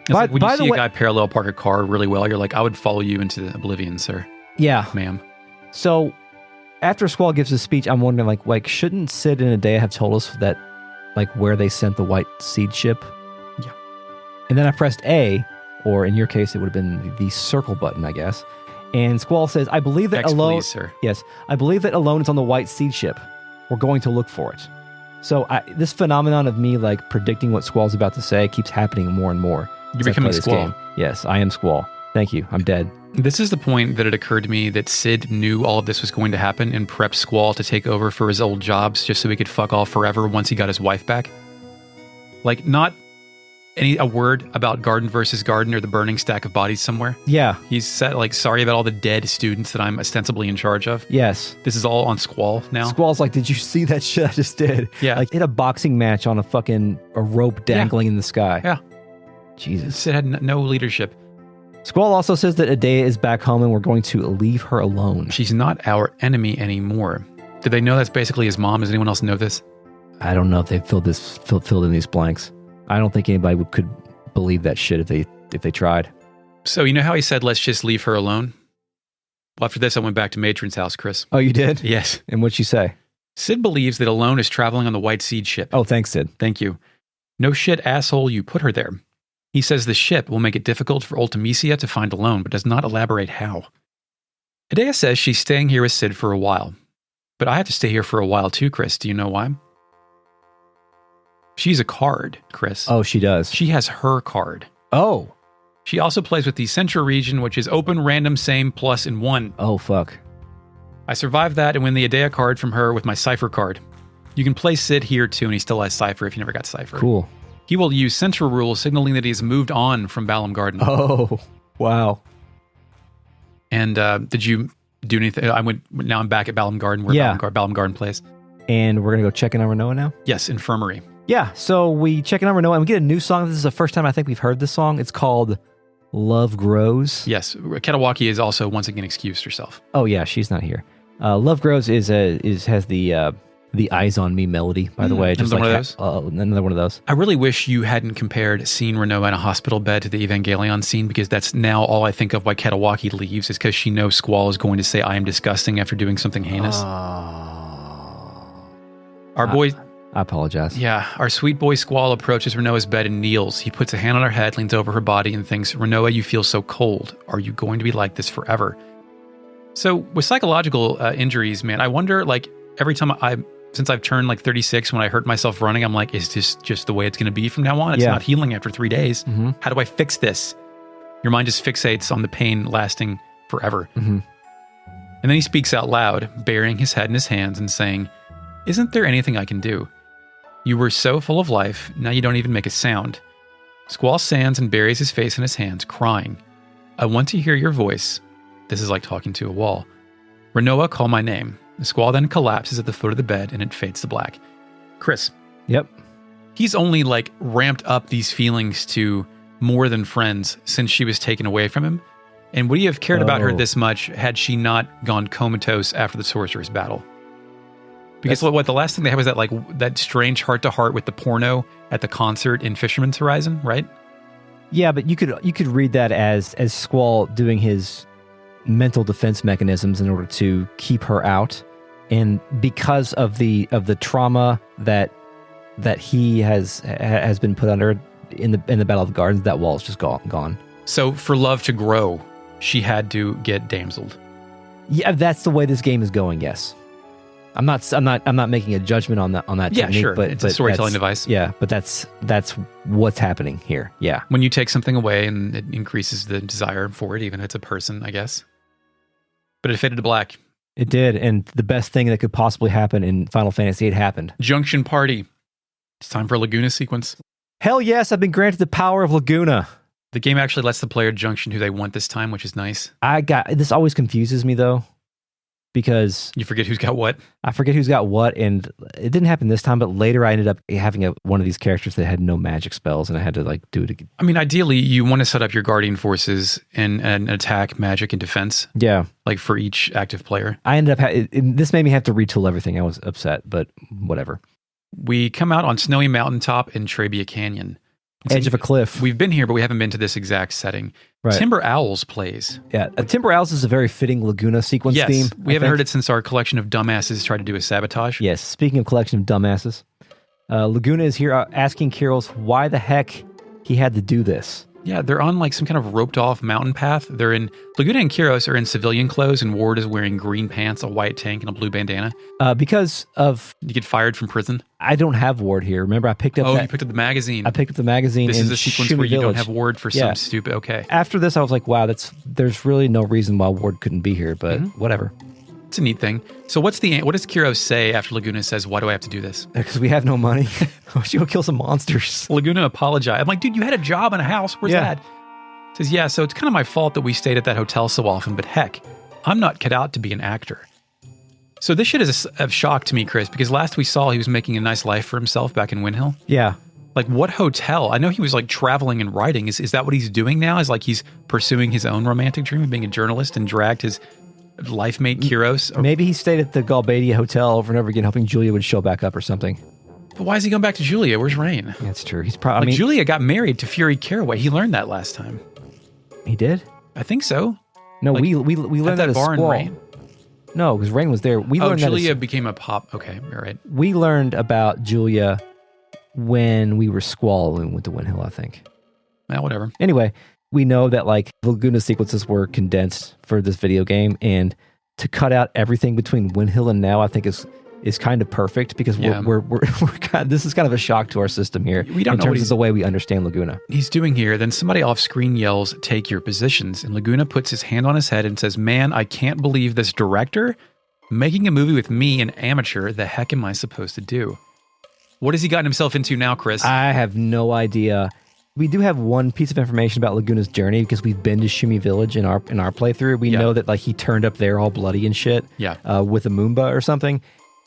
Like when you see a guy parallel park a car really well, you're like, I would follow you into oblivion, sir. Yeah. Ma'am. So after Squall gives his speech, I'm wondering, like shouldn't Sid and Edea have told us that, like, where they sent the white seed ship? Yeah. And then I pressed A, or in your case, it would have been the circle button, I guess. And Squall says, I believe that Ellone... please, sir. Yes. I believe that Ellone is on the white seed ship. We're going to look for it. So this phenomenon of me, like, predicting what Squall's about to say keeps happening more and more. You're becoming Squall. Yes, I am Squall. Thank you. I'm dead. This is the point that it occurred to me that Sid knew all of this was going to happen and prepped Squall to take over for his old jobs just so he could fuck off forever once he got his wife back. Like, not a word about Garden versus Garden or the burning stack of bodies somewhere. Yeah. He's said, like, sorry about all the dead students that I'm ostensibly in charge of. Yes. This is all on Squall now. Squall's like, did you see that shit I just did? Yeah. Like, hit a boxing match on a rope dangling in the sky. Yeah. Jesus. Sid had no leadership. Squall also says that Edea is back home and we're going to leave her alone. She's not our enemy anymore. Did they know that's basically his mom? Does anyone else know this? I don't know if they filled in these blanks. I don't think anybody could believe that shit if they tried. So you know how he said, let's just leave her alone? Well, after this, I went back to Matron's house, Chris. Oh, you did? Yes. And what'd she say? Sid believes that Ellone is traveling on the White Seed ship. Oh, thanks, Sid. Thank you. No shit, asshole, you put her there. He says the ship will make it difficult for Ultimecia to find Ellone, but does not elaborate how. Edea says she's staying here with Sid for a while. But I have to stay here for a while too, Chris. Do you know why? She's a card, Chris. Oh, she does. She has her card. Oh. She also plays with the Central region, which is open, random, same, plus, and 1. Oh, fuck. I survived that and win the Edea card from her with my Cypher card. You can play Sid here too, and he still has Cypher if you never got Cypher. Cool. He will use Central Rule, signaling that he's moved on from Balamb Garden. Oh, wow. And did you do anything? Now I'm back at Balamb Garden, where Balamb Garden plays. And we're going to go check in on Rinoa now? Yes, Infirmary. Yeah, so we check in on Rinoa and we get a new song. This is the first time I think we've heard this song. It's called Love Grows. Yes, Katawaki is also once again excused herself. Oh yeah, she's not here. Love Grows has the Eyes on Me melody, by the way. Just another like one of those? Another one of those. I really wish you hadn't compared seeing Rinoa in a hospital bed to the Evangelion scene, because that's now all I think of why Katawaki leaves, is because she knows Squall is going to say, I am disgusting after doing something heinous. Our boy... I apologize. Yeah, our sweet boy Squall approaches Rinoa's bed and kneels. He puts a hand on her head, leans over her body, and thinks, Rinoa, you feel so cold. Are you going to be like this forever? So with psychological injuries, man, I wonder, like, every time since I've turned like 36, when I hurt myself running, I'm like, is this just the way it's going to be from now on? It's not healing after 3 days. Mm-hmm. How do I fix this? Your mind just fixates on the pain lasting forever. Mm-hmm. And then he speaks out loud, burying his head in his hands and saying, isn't there anything I can do? You were so full of life, now you don't even make a sound. Squall stands and buries his face in his hands, crying. I want to hear your voice. This is like talking to a wall. Rinoa, call my name. The Squall then collapses at the foot of the bed and it fades to black. Chris. Yep. He's only like ramped up these feelings to more than friends since she was taken away from him. And would he have cared about her this much had she not gone comatose after the sorceress battle? Because what the last thing they had was that strange heart-to-heart with the porno at the concert in Fisherman's Horizon, right? Yeah, but you could read that as Squall doing his mental defense mechanisms in order to keep her out, and because of the trauma that he has been put under in the Battle of the Gardens, that wall is just gone. So for love to grow, she had to get damseled. Yeah, that's the way this game is going. Yes. I'm not making a judgment on that Yeah, technique, sure. but it's a storytelling device. Yeah, but that's what's happening here. Yeah. When you take something away and it increases the desire for it, even if it's a person, I guess. But it faded to black. It did, and the best thing that could possibly happen in Final Fantasy VIII happened. Junction Party. It's time for a Laguna sequence. Hell yes, I've been granted the power of Laguna. The game actually lets the player junction who they want this time, which is nice. This always confuses me though, because you forget who's got what. I forget who's got what, and it didn't happen this time, but later I ended up having one of these characters that had no magic spells, and I had to do it again. I mean, ideally, you want to set up your guardian forces in an attack, magic, and defense. Yeah. Like for each active player. I ended up, this made me have to retool everything. I was upset, but whatever. We come out on Snowy Mountaintop in Trebia Canyon. Edge of a cliff. We've been here, but we haven't been to this exact setting. Right. Timber Owls plays. Yeah, Timber Owls is a very fitting Laguna sequence theme. We haven't heard it since our collection of dumbasses tried to do a sabotage. Yes, speaking of collection of dumbasses, Laguna is here asking Kyros why the heck he had to do this. Yeah, they're on some kind of roped off mountain path. Laguna and Kyros are in civilian clothes, and Ward is wearing green pants, a white tank, and a blue bandana. Because of... You get fired from prison? I don't have Ward here. Remember, I picked up you picked up the magazine. I picked up the magazine. This is a sequence where you don't have Ward for some stupid... Okay. After this, I was like, wow, there's really no reason why Ward couldn't be here, but whatever. It's a neat thing. So what does Kyros say after Laguna says, why do I have to do this? Because we have no money. We should go kill some monsters. Laguna apologized. I'm like, dude, you had a job and a house. Where's that? Says, yeah, so it's kind of my fault that we stayed at that hotel so often, but heck, I'm not cut out to be an actor. So this shit is a shock to me, Chris, because last we saw he was making a nice life for himself back in Windhill. Yeah. Like, what hotel? I know he was like traveling and writing. Is that what he's doing now? Is like he's pursuing his own romantic dream of being a journalist and dragged his life mate Kiros? Maybe he stayed at the Galbadia Hotel over and over again, hoping Julia would show back up or something. But why is he going back to Julia? Where's Rain? That's true. He's probably. Julia got married to Fury Caraway. He learned that last time. He did? I think so. No, Like, we learned that at bar in Squall. Rain. No, because Rain was there. We learned Julia that became a pop. Okay, all right. we learned about Julia when we were Squall and went to Windhill, I think. Well, whatever. Anyway, we know that like Laguna sequences were condensed for this video game, and to cut out everything between Windhill and now, I think is kind of perfect because we're this is kind of a shock to our system here. We don't in know what terms of the way we understand Laguna. He's doing here. Then somebody off screen yells, "Take your positions." And Laguna puts his hand on his head and says, "Man, I can't believe this director making a movie with me, an amateur. The heck am I supposed to do?" What has he gotten himself into now, Chris? I have no idea. We do have one piece of information about Laguna's journey because we've been to Shumi Village in our playthrough. We know that like he turned up there all bloody and shit. Yeah. With a Moomba or something.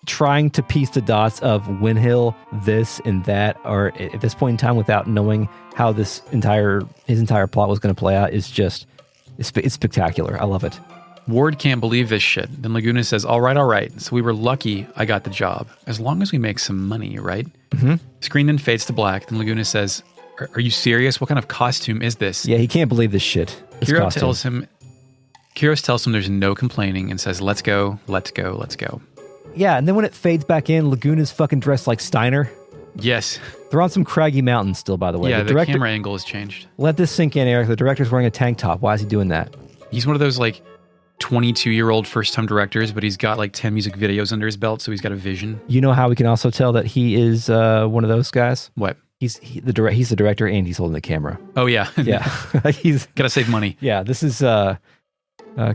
Trying to piece the dots of Windhill, this and that, or at this point in time, without knowing how his entire plot was going to play out, is just it's spectacular. I love it. Ward can't believe this shit. Then Laguna says, all right. So we were lucky I got the job. As long as we make some money, right? Mm-hmm. Screen then fades to black. Then Laguna says, are you serious? What kind of costume is this? Yeah, he can't believe this shit. Kiros tells him there's no complaining and says, let's go. Yeah, and then when it fades back in, Laguna's fucking dressed like Steiner. Yes. They're on some craggy mountain still, by the way. Yeah, the camera angle has changed. Let this sink in, Eric. The director's wearing a tank top. Why is he doing that? He's one of those like 22-year-old first-time directors, but he's got like 10 music videos under his belt, so he's got a vision. You know how we can also tell that he is one of those guys? What? He's the director and he's holding the camera. Oh, yeah. Yeah. He's got to save money. Yeah, this is...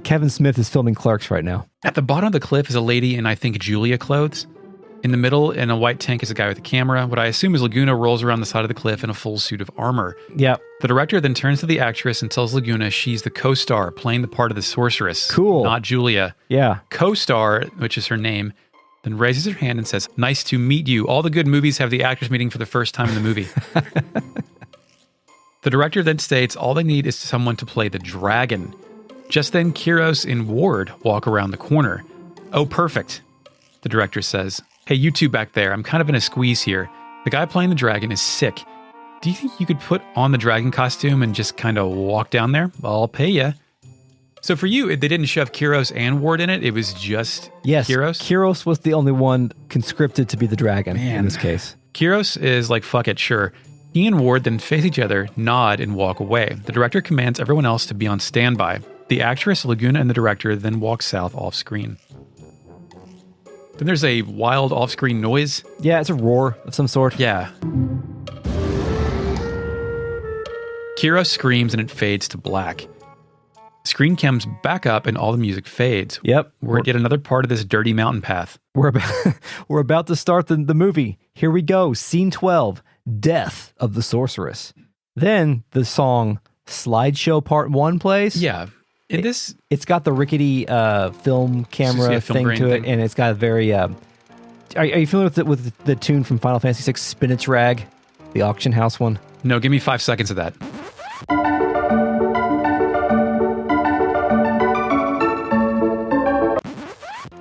Kevin Smith is filming Clerks right now. At the bottom of the cliff is a lady in, I think, Julia clothes. In the middle, in a white tank, is a guy with a camera. What I assume is Laguna rolls around the side of the cliff in a full suit of armor. Yeah. The director then turns to the actress and tells Laguna she's the co-star playing the part of the sorceress. Cool. Not Julia. Yeah. Co-star, which is her name, then raises her hand and says, nice to meet you. All the good movies have the actors meeting for the first time in the movie. The director then states all they need is someone to play the dragon. Just then, Kiros and Ward walk around the corner. Oh, perfect, the director says. Hey, you two back there, I'm kind of in a squeeze here. The guy playing the dragon is sick. Do you think you could put on the dragon costume and just kind of walk down there? I'll pay you. So for you, they didn't shove Kiros and Ward in it. It was just Kiros? Kiros was the only one conscripted to be the dragon in this case. Kiros is like, fuck it, sure. He and Ward then face each other, nod, and walk away. The director commands everyone else to be on standby. The actress, Laguna, and the director then walk south off-screen. Then there's a wild off-screen noise. Yeah, it's a roar of some sort. Yeah. Kiros screams and it fades to black. Screen comes back up and all the music fades. Yep. We're at yet another part of this dirty mountain path. We're about to start the movie. Here we go. Scene 12, Death of the Sorceress. Then the song Slideshow Part 1 plays. Yeah. It's got the rickety film camera thing to it, and it's got a very... Are you familiar with the tune from Final Fantasy VI, Spinach Rag? The auction house one? No, give me 5 seconds of that.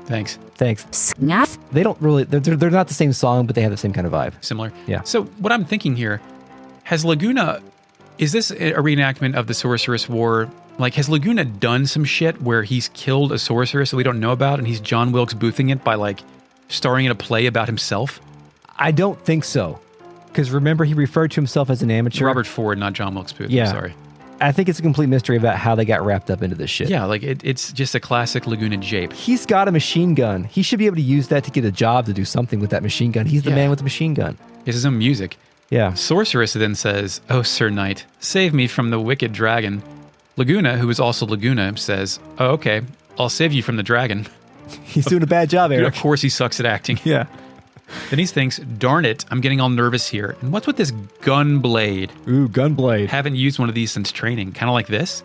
Thanks. Snaff. They don't really... They're not the same song, but they have the same kind of vibe. Similar. Yeah. So what I'm thinking here, has Laguna... Is this a reenactment of the Sorceress War? Like, has Laguna done some shit where he's killed a sorceress that we don't know about and he's John Wilkes Boothing it by, like, starring in a play about himself? I don't think so. Because remember, he referred to himself as an amateur. Robert Ford, not John Wilkes Booth. Yeah. I'm sorry. I think it's a complete mystery about how they got wrapped up into this shit. Yeah, like, it's just a classic Laguna jape. He's got a machine gun. He should be able to use that to get a job to do something with that machine gun. He's the man with the machine gun. He has his own music. Yeah. Sorceress then says, "Oh, Sir Knight, save me from the wicked dragon." Laguna, who is also Laguna, says, "Oh, okay, I'll save you from the dragon." He's doing a bad job, Eric. Of course he sucks at acting. Yeah. Then he thinks, darn it, I'm getting all nervous here. And what's with this gunblade? Ooh, gunblade. Haven't used one of these since training, kind of like this.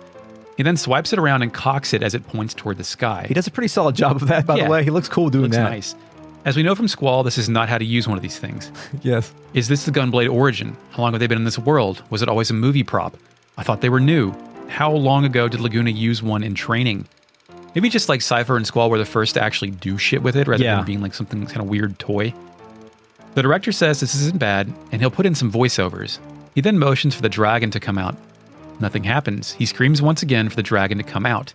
He then swipes it around and cocks it as it points toward the sky. He does a pretty solid job of that, by the way. He looks cool doing that. Nice. As we know from Squall, this is not how to use one of these things. Yes. Is this the gunblade origin? How long have they been in this world? Was it always a movie prop? I thought they were new. How long ago did Laguna use one in training? Maybe just like Cypher and Squall were the first to actually do shit with it rather than being like something kind of weird toy. The director says this isn't bad, and he'll put in some voiceovers. He then motions for the dragon to come out. Nothing happens. He screams once again for the dragon to come out.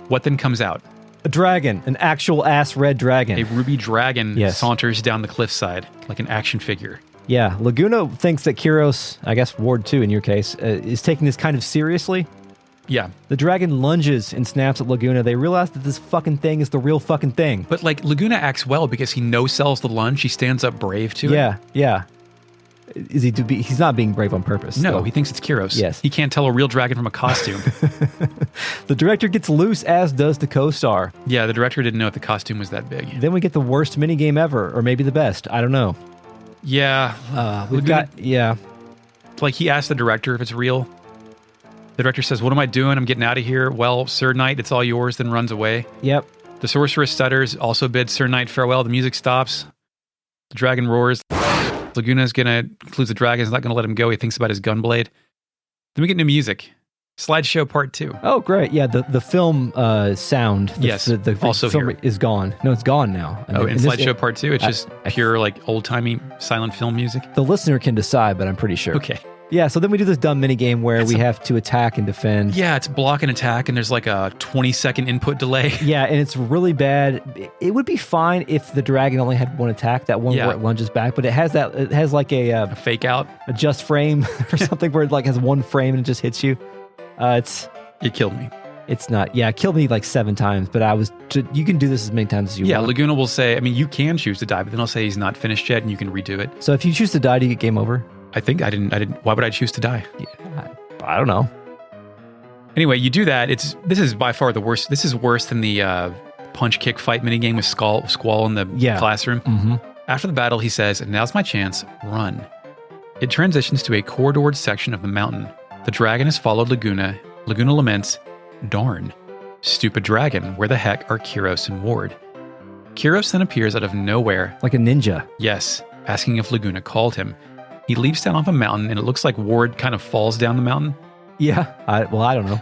What then comes out? A dragon, an actual ass red dragon. A ruby dragon saunters down the cliffside like an action figure. Yeah, Laguna thinks that Kyros, I guess Ward 2 in your case, is taking this kind of seriously. Yeah. The dragon lunges and snaps at Laguna. They realize that this fucking thing is the real fucking thing. But like Laguna acts well because he no-sells the lunge. He stands up brave to it. Yeah. He's not being brave on purpose. No, though. he thinks it's Kyros. Yes. He can't tell a real dragon from a costume. The director gets loose, as does the co-star. Yeah, the director didn't know if the costume was that big. Then we get the worst minigame ever, or maybe the best. I don't know. Yeah. We've got. Like he asked the director if it's real. The director says, "What am I doing? I'm getting out of here." Well, Sir Knight, it's all yours, then runs away. Yep. The sorceress stutters, also bids Sir Knight farewell. The music stops. The dragon roars. Laguna's concludes the dragon's not gonna let him go. He thinks about his gunblade. Then we get new music. Slideshow part 2. Oh, great. Yeah, the film sound. The also film here. is gone. No, it's gone now. In slideshow part 2, it's just pure like old-timey silent film music. The listener can decide, but I'm pretty sure. Okay. Yeah, so then we do this dumb minigame where we have to attack and defend. Yeah, it's block and attack, and there's like a 20-second input delay. Yeah, and it's really bad. It would be fine if the dragon only had one attack, that one where it lunges back, but it has like a fake out, a just frame or something where it like has one frame and it just hits you. It killed me. It's not. Yeah, it killed me like 7 times, but you can do this as many times as you want. Yeah, Laguna will say, I mean, you can choose to die, but then I'll say he's not finished yet and you can redo it. So if you choose to die, do you get game over? I think I didn't. Why would I choose to die? Yeah, I don't know. Anyway, you do that. This is by far the worst. This is worse than the punch kick fight minigame with Squall in the classroom. Mm-hmm. After the battle, he says, "And now's my chance. Run." It transitions to a corridored section of the mountain. The dragon has followed Laguna. Laguna laments, "Darn. Stupid dragon. Where the heck are Kyros and Ward?" Kyros then appears out of nowhere. Like a ninja. Yes, asking if Laguna called him. He leaps down off a mountain, and it looks like Ward kind of falls down the mountain. Yeah, I don't know.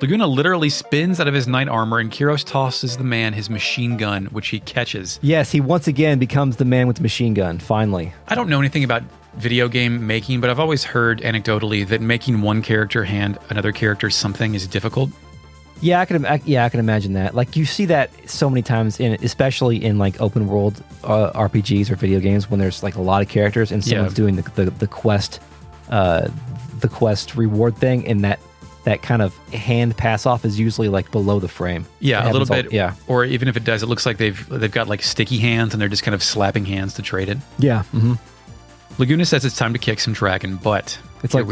Laguna literally spins out of his knight armor, and Kyros tosses the man his machine gun, which he catches. Yes, he once again becomes the man with the machine gun, finally. I don't know anything about video game making, but I've always heard anecdotally that making one character hand another character something is difficult. Yeah, I can imagine that. Like you see that so many times especially in like open world RPGs or video games when there's like a lot of characters and someone's doing the quest reward thing, and that kind of hand pass off is usually like below the frame. Yeah, a little bit. Yeah, or even if it does, it looks like they've got like sticky hands and they're just kind of slapping hands to trade it. Yeah. Mm-hmm. Laguna says it's time to kick some dragon, but it's like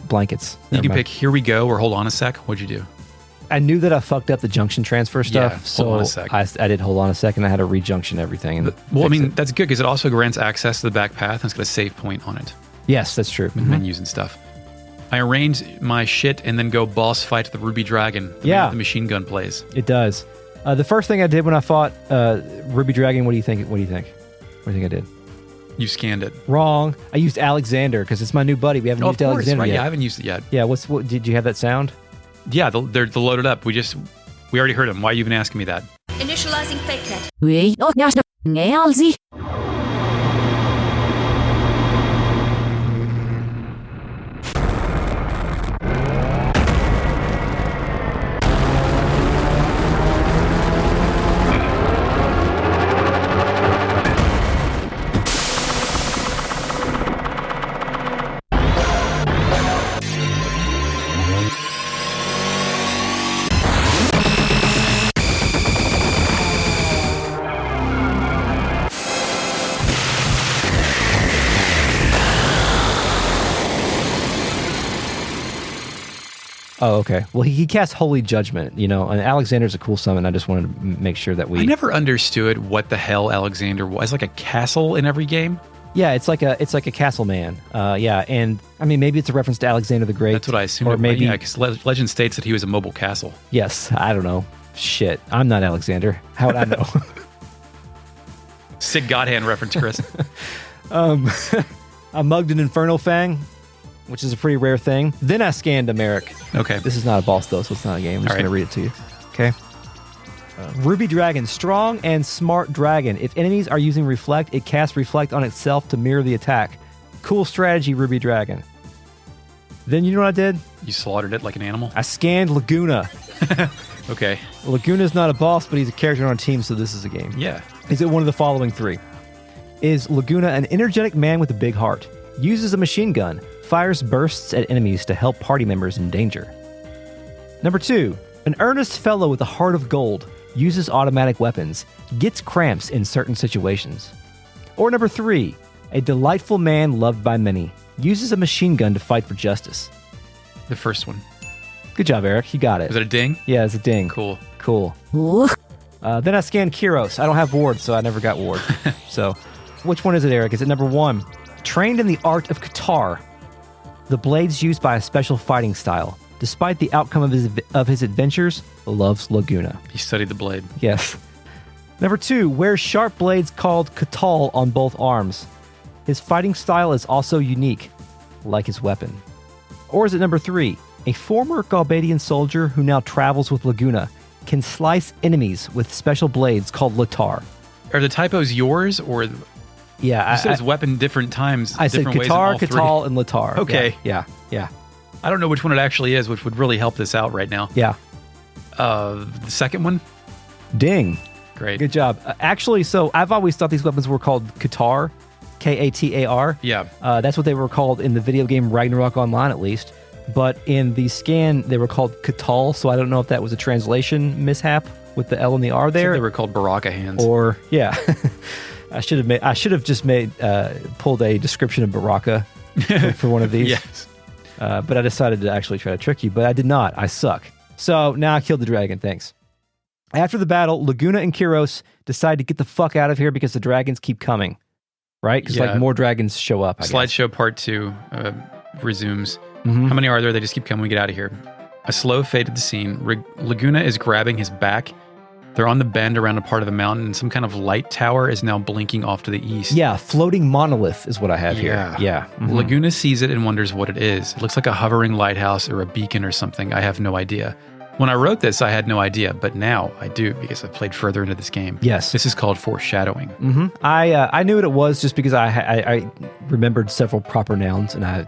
blankets. You can pick "Here we go" or "Hold on a sec." What'd you do? I knew that I fucked up the junction transfer stuff, so hold on a sec. I did hold on a second. I had to rejunction everything. And that's good because it also grants access to the back path and it's got a save point on it. Yes, that's true. With menus and stuff. I arrange my shit and then go boss fight the Ruby Dragon. The machine gun plays. It does. The first thing I did when I fought Ruby Dragon, what do you think? What do you think I did? You scanned it. Wrong. I used Alexander because it's my new buddy. We haven't used Alexander right? yet. Yeah, I haven't used it yet. Yeah. What did you have that sound? Yeah, they're loaded up. We already heard them. Why are you even asking me that? Initializing fake net. Oh, okay. Well, he casts Holy Judgment, and Alexander's a cool summon. I just wanted to make sure that I never understood what the hell Alexander was. Like a castle in every game? Yeah, it's like a castle man. Yeah, and I mean maybe it's a reference to Alexander the Great. That's what I assumed. Or maybe because legend states that he was a mobile castle. Yes, I don't know. Shit, I'm not Alexander. How would I know? Sick God Hand reference, Chris. I mugged an Infernal Fang, which is a pretty rare thing. Then I scanned a Merrick. Okay. This is not a boss, though, so it's not a game. I'm just All going to read it to you. Okay. Ruby Dragon. Strong and smart dragon. If enemies are using Reflect, it casts Reflect on itself to mirror the attack. Cool strategy, Ruby Dragon. Then you know what I did? You slaughtered it like an animal? I scanned Laguna. Okay. Laguna's not a boss, but he's a character on our team, so this is a game. Yeah. Is it one of the following three? Is Laguna an energetic man with a big heart? Uses a machine gun. Fires bursts at enemies to help party members in danger. Number 2. An earnest fellow with a heart of gold. Uses automatic weapons. Gets cramps in certain situations. Or number 3. A delightful man loved by many. Uses a machine gun to fight for justice. The first one. Good job, Eric. You got it. Was it a ding? Yeah, it's a ding. Cool. Cool. Then I scanned Kyros. I don't have Ward, so I never got Ward. So, which one is it, Eric? Is it number 1? Trained in the art of Qatar. The blade's used by a special fighting style. Despite the outcome of his adventures, loves Laguna. He studied the blade. Yes. Number 2, wears sharp blades called Qatal on both arms. His fighting style is also unique, like his weapon. Or is it number 3, a former Galbadian soldier who now travels with Laguna, can slice enemies with special blades called Latar. Are the typos yours or... Yeah, you said his weapon different times. I said different ways in Qatar, all three. Qatal, and Latar. Okay. Yeah. I don't know which one it actually is, which would really help this out right now. Yeah. The second one? Ding. Great. Good job. Actually, so I've always thought these weapons were called Qatar, Katar. Yeah. That's what they were called in the video game Ragnarok Online, at least. But in the scan, they were called Qatal, so I don't know if that was a translation mishap with the L and the R there. So they were called Baraka hands. Or, yeah. I should have just pulled a description of Baraka for one of these. Yes. But I decided to actually try to trick you, but I did not. I suck. So now I killed the dragon. Thanks. After the battle, Laguna and Kyros decide to get the fuck out of here because the dragons keep coming. Right? Because like more dragons show up. I guess. Slideshow part 2 resumes. Mm-hmm. How many are there? They just keep coming. We get out of here. A slow fade to the scene. Laguna is grabbing his back. They're on the bend around a part of the mountain, and some kind of light tower is now blinking off to the east. Yeah, floating monolith is what I have here. Yeah. Mm-hmm. Laguna sees it and wonders what it is. It looks like a hovering lighthouse or a beacon or something. I have no idea. When I wrote this, I had no idea, but now I do because I've played further into this game. Yes. This is called foreshadowing. Mm-hmm. I knew what it was just because I remembered several proper nouns and I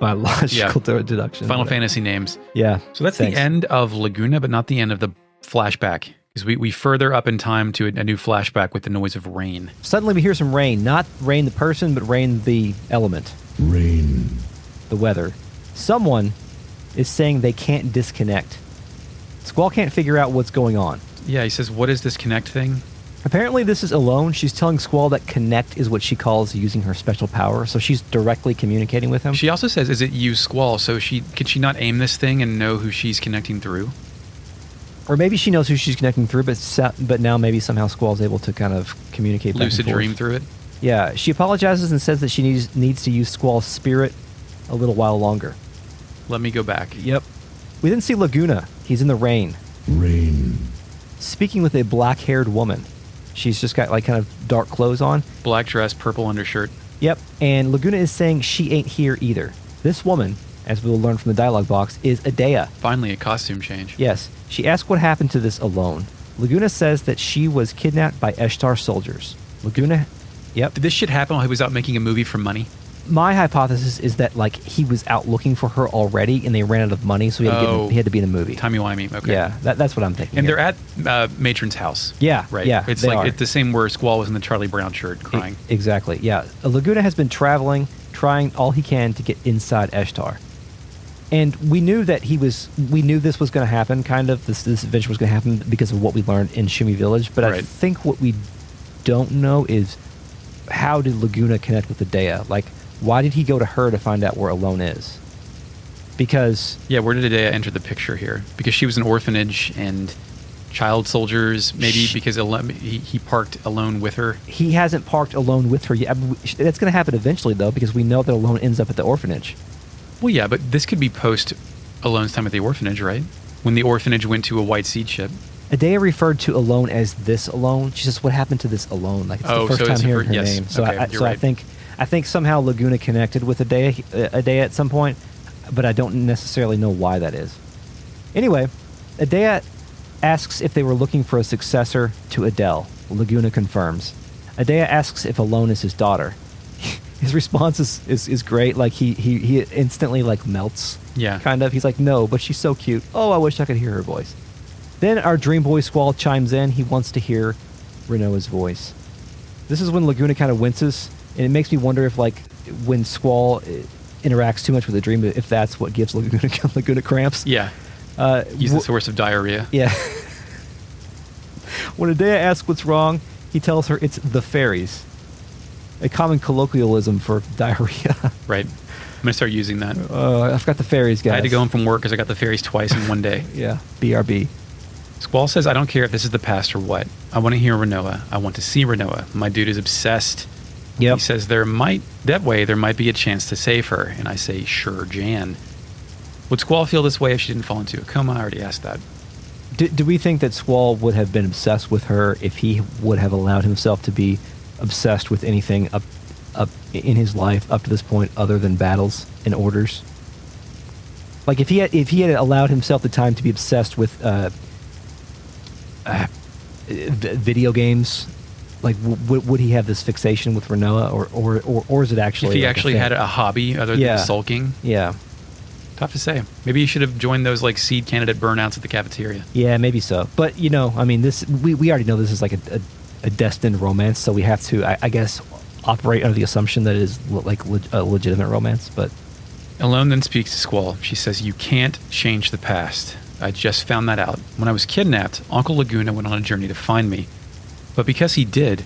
biological deduction. Final Fantasy names. Yeah. So that's the end of Laguna, but not the end of the flashback. Because we further up in time to a new flashback with the noise of rain. Suddenly we hear some rain. Not rain the person, but rain the element. Rain. The weather. Someone is saying they can't disconnect. Squall can't figure out what's going on. Yeah, he says, what is this connect thing? Apparently this is Ellone. She's telling Squall that connect is what she calls using her special power. So she's directly communicating with him. She also says, is it you, Squall? So could she not aim this thing and know who she's connecting through? Or maybe she knows who she's connecting through, but now maybe somehow Squall's able to kind of communicate back Lucid and forth. dream through it? Yeah, she apologizes and says that she needs to use Squall's spirit a little while longer. Let me go back. Yep. We then see Laguna. He's in the rain. Rain. Speaking with a black-haired woman. She's just got like kind of dark clothes on. Black dress, purple undershirt. Yep, and Laguna is saying she ain't here either. This woman, as we will learn from the dialogue box, is Edea. Finally, a costume change. Yes. She asks what happened to this Ellone. Laguna says that she was kidnapped by Eshtar soldiers. Laguna... Yep. Did this shit happen while he was out making a movie for money? My hypothesis is that like he was out looking for her already and they ran out of money, so he had to be in a movie. Timey-wimey, okay. Yeah, that's what I'm thinking. And here. they're at Matron's house. Yeah, right. yeah, It's they like are. it's the same where Squall was in the Charlie Brown shirt crying. Exactly, yeah. Laguna has been traveling, trying all he can to get inside Eshtar. And we knew that we knew this was going to happen, kind of. This adventure was going to happen because of what we learned in Shumi Village. But I think what we don't know is how did Laguna connect with Edea? Like, why did he go to her to find out where Ellone is? Because... Yeah, where did Edea enter the picture here? Because she was an orphanage and child soldiers, maybe because he parked Ellone with her. He hasn't parked Ellone with her yet. That's going to happen eventually, though, because we know that Ellone ends up at the orphanage. Well, yeah, but this could be post Ellone's time at the orphanage, right? When the orphanage went to a white seed ship. Edea referred to Ellone as this Ellone. She says, "What happened to this Ellone?" Like it's the first time hearing her name. So okay, I think somehow Laguna connected with Edea at some point, but I don't necessarily know why that is. Anyway, Edea asks if they were looking for a successor to Adele. Laguna confirms. Edea asks if Ellone is his daughter. His response is great. Like he instantly like melts. Yeah. Kind of. He's like, "No, but she's so cute. Oh, I wish I could hear her voice." Then our dream boy Squall chimes in. He wants to hear Rinoa's voice. This is when Laguna kind of winces, and it makes me wonder if like when Squall interacts too much with the dream, if that's what gives Laguna cramps. Yeah. He's the source of diarrhea. Yeah. When Edea asks what's wrong, he tells her it's the fairies, a common colloquialism for diarrhea. Right. I'm going to start using that. I forgot the fairies, guys. I had to go home from work because I got the fairies twice in one day. Yeah. BRB. Squall says, "I don't care if this is the past or what. I want to hear Rinoa. I want to see Rinoa. My dude is obsessed." Yep. He says there might be a chance to save her. And I say, "Sure, Jan." Would Squall feel this way if she didn't fall into a coma? I already asked that. Do we think that Squall would have been obsessed with her if he would have allowed himself to be obsessed with anything up in his life up to this point other than battles and orders? Like if he had allowed himself the time to be obsessed with video games, like would he have this fixation with Rinoa, or is it actually if he like actually had a hobby other than sulking? Yeah. Tough to say. Maybe you should have joined those like seed candidate burnouts at the cafeteria. Yeah, maybe so. But I mean, this we already know this is like a destined romance, so we have to, I guess, operate under the assumption that it is like a legitimate romance. But Ellone then speaks to Squall. She says, "You can't change the past. I just found that out. When I was kidnapped, Uncle Laguna went on a journey to find me. But because he did,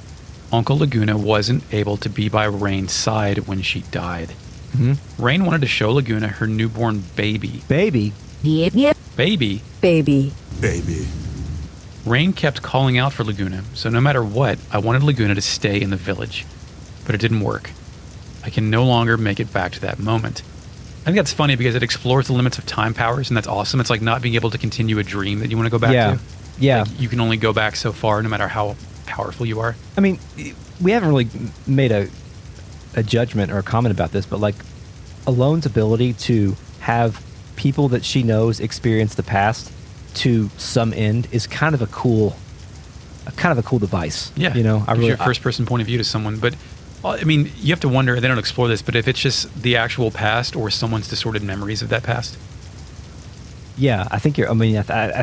Uncle Laguna wasn't able to be by Rain's side when she died. Mm-hmm. Rain wanted to show Laguna her newborn baby. Baby? Yep. Baby? Baby. Baby. Rain kept calling out for Laguna, so no matter what, I wanted Laguna to stay in the village. But it didn't work. I can no longer make it back to that moment." I think that's funny because it explores the limits of time powers, and that's awesome. It's like not being able to continue a dream that you want to go back to. Yeah. Like you can only go back so far no matter how powerful you are. I mean, we haven't really made a judgment or a comment about this, but like Ellone's ability to have people that she knows experience the past to some end is kind of a cool device. Yeah. Your first person point of view to someone. But I mean, you have to wonder, they don't explore this, but if it's just the actual past or someone's distorted memories of that past. Yeah, I think I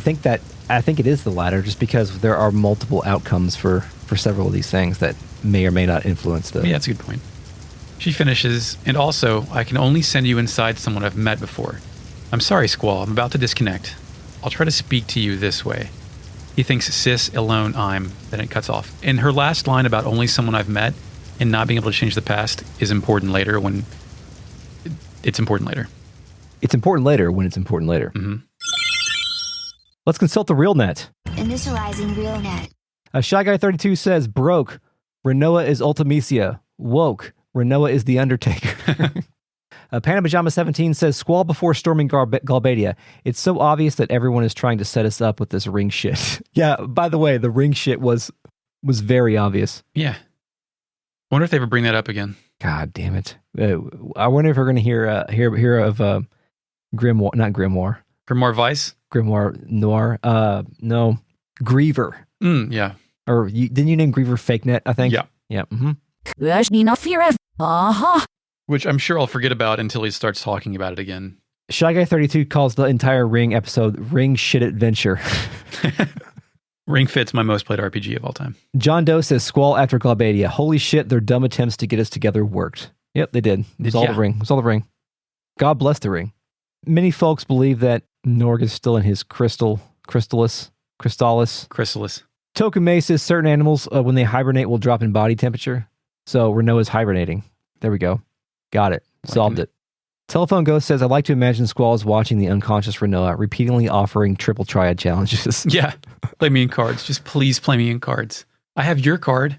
think it is the latter, just because there are multiple outcomes for several of these things that may or may not influence the... Yeah, that's a good point. She finishes, "And also, I can only send you inside someone I've met before. I'm sorry, Squall, I'm about to disconnect. I'll try to speak to you this way." He thinks sis, Ellone, I'm, then it cuts off. And her last line about only someone I've met and not being able to change the past is important later when it's important later. It's important later when it's important later. Mm-hmm. Let's consult the RealNet. Initializing RealNet. Shy Guy 32 says, "Broke. Rinoa is Ultimecia. Woke. Rinoa is the Undertaker." Panda Pajama 17 says, "Squall before storming Galbadia. It's so obvious that everyone is trying to set us up with this ring shit." Yeah, by the way, the ring shit was very obvious. Yeah. I wonder if they ever bring that up again. God damn it. I wonder if we're going to hear of Grimoire, not Grimoire. Grimoire Vice? Grimoire Noir. No. Griever. Yeah. Or didn't you name Griever Fake Net, I think? Yeah. Yeah. Mm-hmm. Which I'm sure I'll forget about until he starts talking about it again. Shy Guy 32 calls the entire Ring episode Ring Shit Adventure. Ring Fit's my most played RPG of all time. John Doe says, "Squall after Galbadia. Holy shit, their dumb attempts to get us together worked." Yep, they did. It was all the Ring. It was all the Ring. God bless the Ring. Many folks believe that Norg is still in his chrysalis. Token May says certain animals, when they hibernate, will drop in body temperature. So Rinoa's hibernating. There we go. Got it. Solved it. Telephone Ghost says, "I'd like to imagine Squall is watching the unconscious Rinoa, repeatedly offering triple triad challenges." Yeah. Play me in cards. Just please play me in cards. I have your card.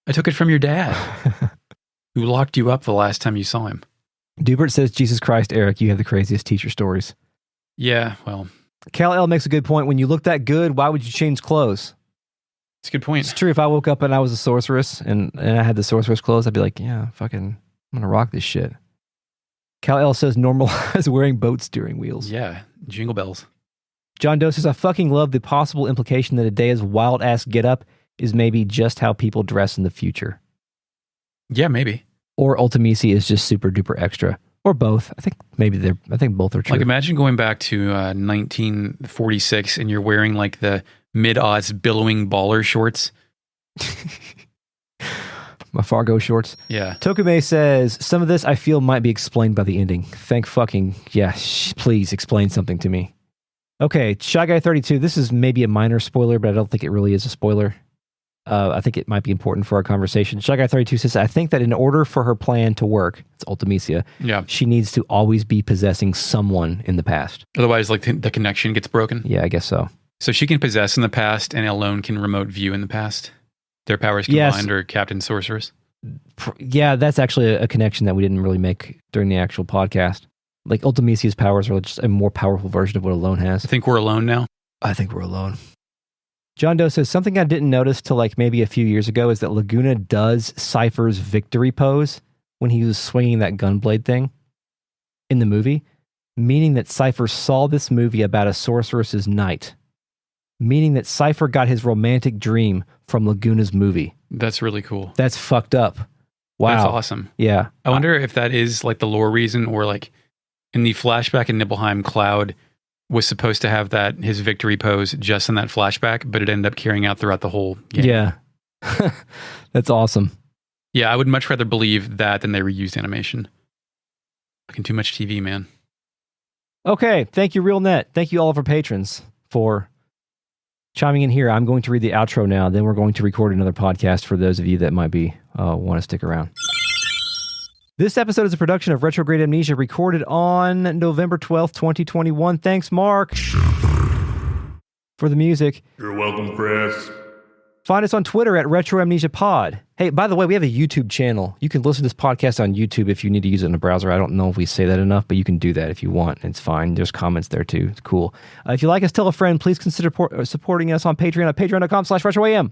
I took it from your dad, who locked you up the last time you saw him. Dubert says, "Jesus Christ, Eric, you have the craziest teacher stories." Yeah, well, Cal L makes a good point. When you look that good, why would you change clothes? It's a good point. It's true. If I woke up and I was a sorceress and I had the sorceress clothes, I'd be like, yeah, fucking, I'm going to rock this shit. Cal L says normalize wearing boat steering wheels. Yeah, jingle bells. John Doe says, I fucking love the possible implication that Edea's wild-ass get-up is maybe just how people dress in the future. Yeah, maybe. Or Ultimecia is just super-duper extra. Or both. I think both are true. Like, imagine going back to 1946 and you're wearing like the mid-aughts billowing baller shorts. My Fargo shorts. Yeah. Tokume says, some of this I feel might be explained by the ending. Thank fucking, please explain something to me. Okay, Shy Guy 32, this is maybe a minor spoiler, but I don't think it really is a spoiler. I think it might be important for our conversation. Shy Guy 32 says, I think that in order for her plan to work, it's Ultimecia, she needs to always be possessing someone in the past. Otherwise, like the connection gets broken. Yeah, I guess so. So she can possess in the past and Ellone can remote view in the past? Their powers combined, or Captain Sorceress? Yeah, that's actually a connection that we didn't really make during the actual podcast. Like, Ultimecia's powers are just a more powerful version of what Ellone has. I think we're alone now. I think we're alone. John Doe says, something I didn't notice till like maybe a few years ago is that Laguna does Cypher's victory pose when he was swinging that gunblade thing in the movie, meaning that Cypher saw this movie about a sorceress's night, meaning that Cypher got his romantic dream from Laguna's movie. That's really cool. That's fucked up. Wow. That's awesome. Yeah. I wonder if that is like the lore reason, or like in the flashback in Nibelheim, Cloud was supposed to have that, his victory pose just in that flashback, but it ended up carrying out throughout the whole game. Yeah. That's awesome. Yeah, I would much rather believe that than they reused animation. Fucking too much TV, man. Okay. Thank you, RealNet. Thank you all of our patrons for chiming in here. I'm going to read the outro now. Then we're going to record another podcast for those of you that might be want to stick around. This episode is a production of Retrograde Amnesia, recorded on November 12th, 2021. Thanks, Mark, for the music. You're welcome, Chris. Find us on Twitter at Retro Amnesia Pod. Hey, by the way, we have a YouTube channel. You can listen to this podcast on YouTube if you need to use it in a browser. I don't know if we say that enough, but you can do that if you want. It's fine. There's comments there too. It's cool. If you like us, tell a friend. Please consider supporting us on Patreon at patreon.com/retroam.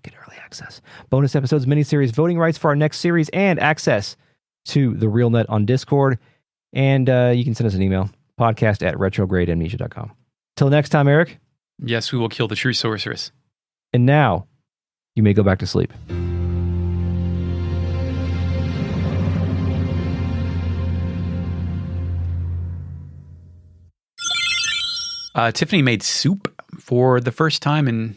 Get early access, bonus episodes, miniseries, voting rights for our next series, and access to the RealNet on Discord. And you can send us an email, podcast@retrogradeamnesia.com. Till next time, Eric. Yes, we will kill the true sorceress. And now, you may go back to sleep. Tiffany made soup for the first time in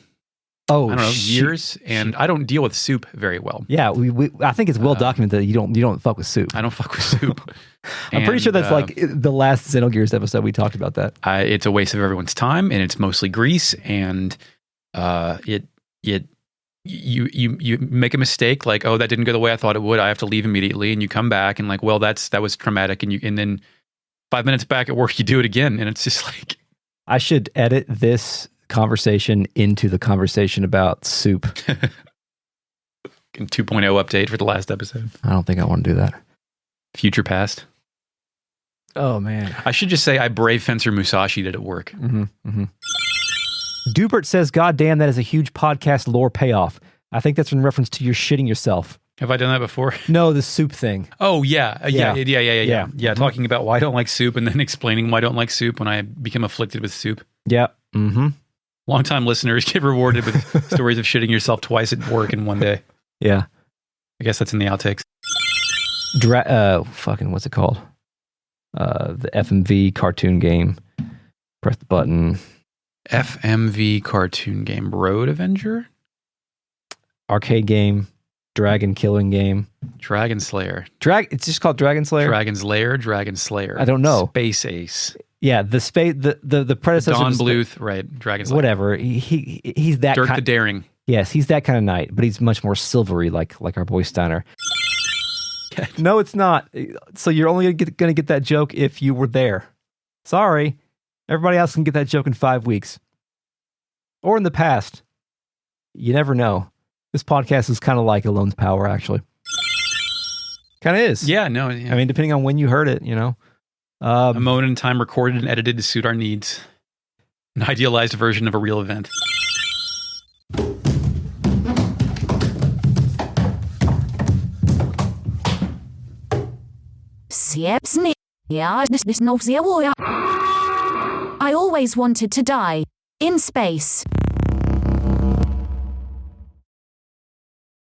I don't know, years, and I don't deal with soup very well. Yeah, I think it's well documented that you don't fuck with soup. I don't fuck with soup. I'm pretty sure that's like the last Xenogears episode we talked about that. It's a waste of everyone's time, and it's mostly grease, and you make a mistake, like, oh, that didn't go the way I thought it would. I have to leave immediately, and you come back and like, well, that was traumatic, and then 5 minutes back at work, you do it again, and it's just like, I should edit this conversation into the conversation about soup. 2.0 update for the last episode. I don't think I want to do that. Future past. Oh man, I should just say I brave fencer Musashi did at work. Dupert says, God damn, that is a huge podcast lore payoff. I think that's in reference to your shitting yourself. Have I done that before? No, the soup thing. Oh, yeah. Talking about why I don't like soup and then explaining why I don't like soup when I become afflicted with soup. Yeah. Mm-hmm. Long-time listeners get rewarded with stories of shitting yourself twice at work in one day. Yeah. I guess that's in the outtakes. What's it called? The FMV cartoon game. Press the button. FMV cartoon game. Road Avenger? Arcade game. Dragon killing game. Dragon Slayer. It's just called Dragon Slayer? Dragon's Lair, Dragon Slayer. I don't know. Space Ace. Yeah, the predecessor. Don Bluth, right? Dragon's Lair. Whatever. He's that Dirk the Daring. Yes, he's that kind of knight, but he's much more silvery, like our boy Steiner. No, it's not. So you're only going to get that joke if you were there. Sorry. Everybody else can get that joke in 5 weeks. Or in the past. You never know. This podcast is kind of like Ellone's Power, actually. Kind of is. Yeah, no. Yeah. I mean, depending on when you heard it, you know. A moment in time recorded and edited to suit our needs. An idealized version of a real event. I always wanted to die. In space.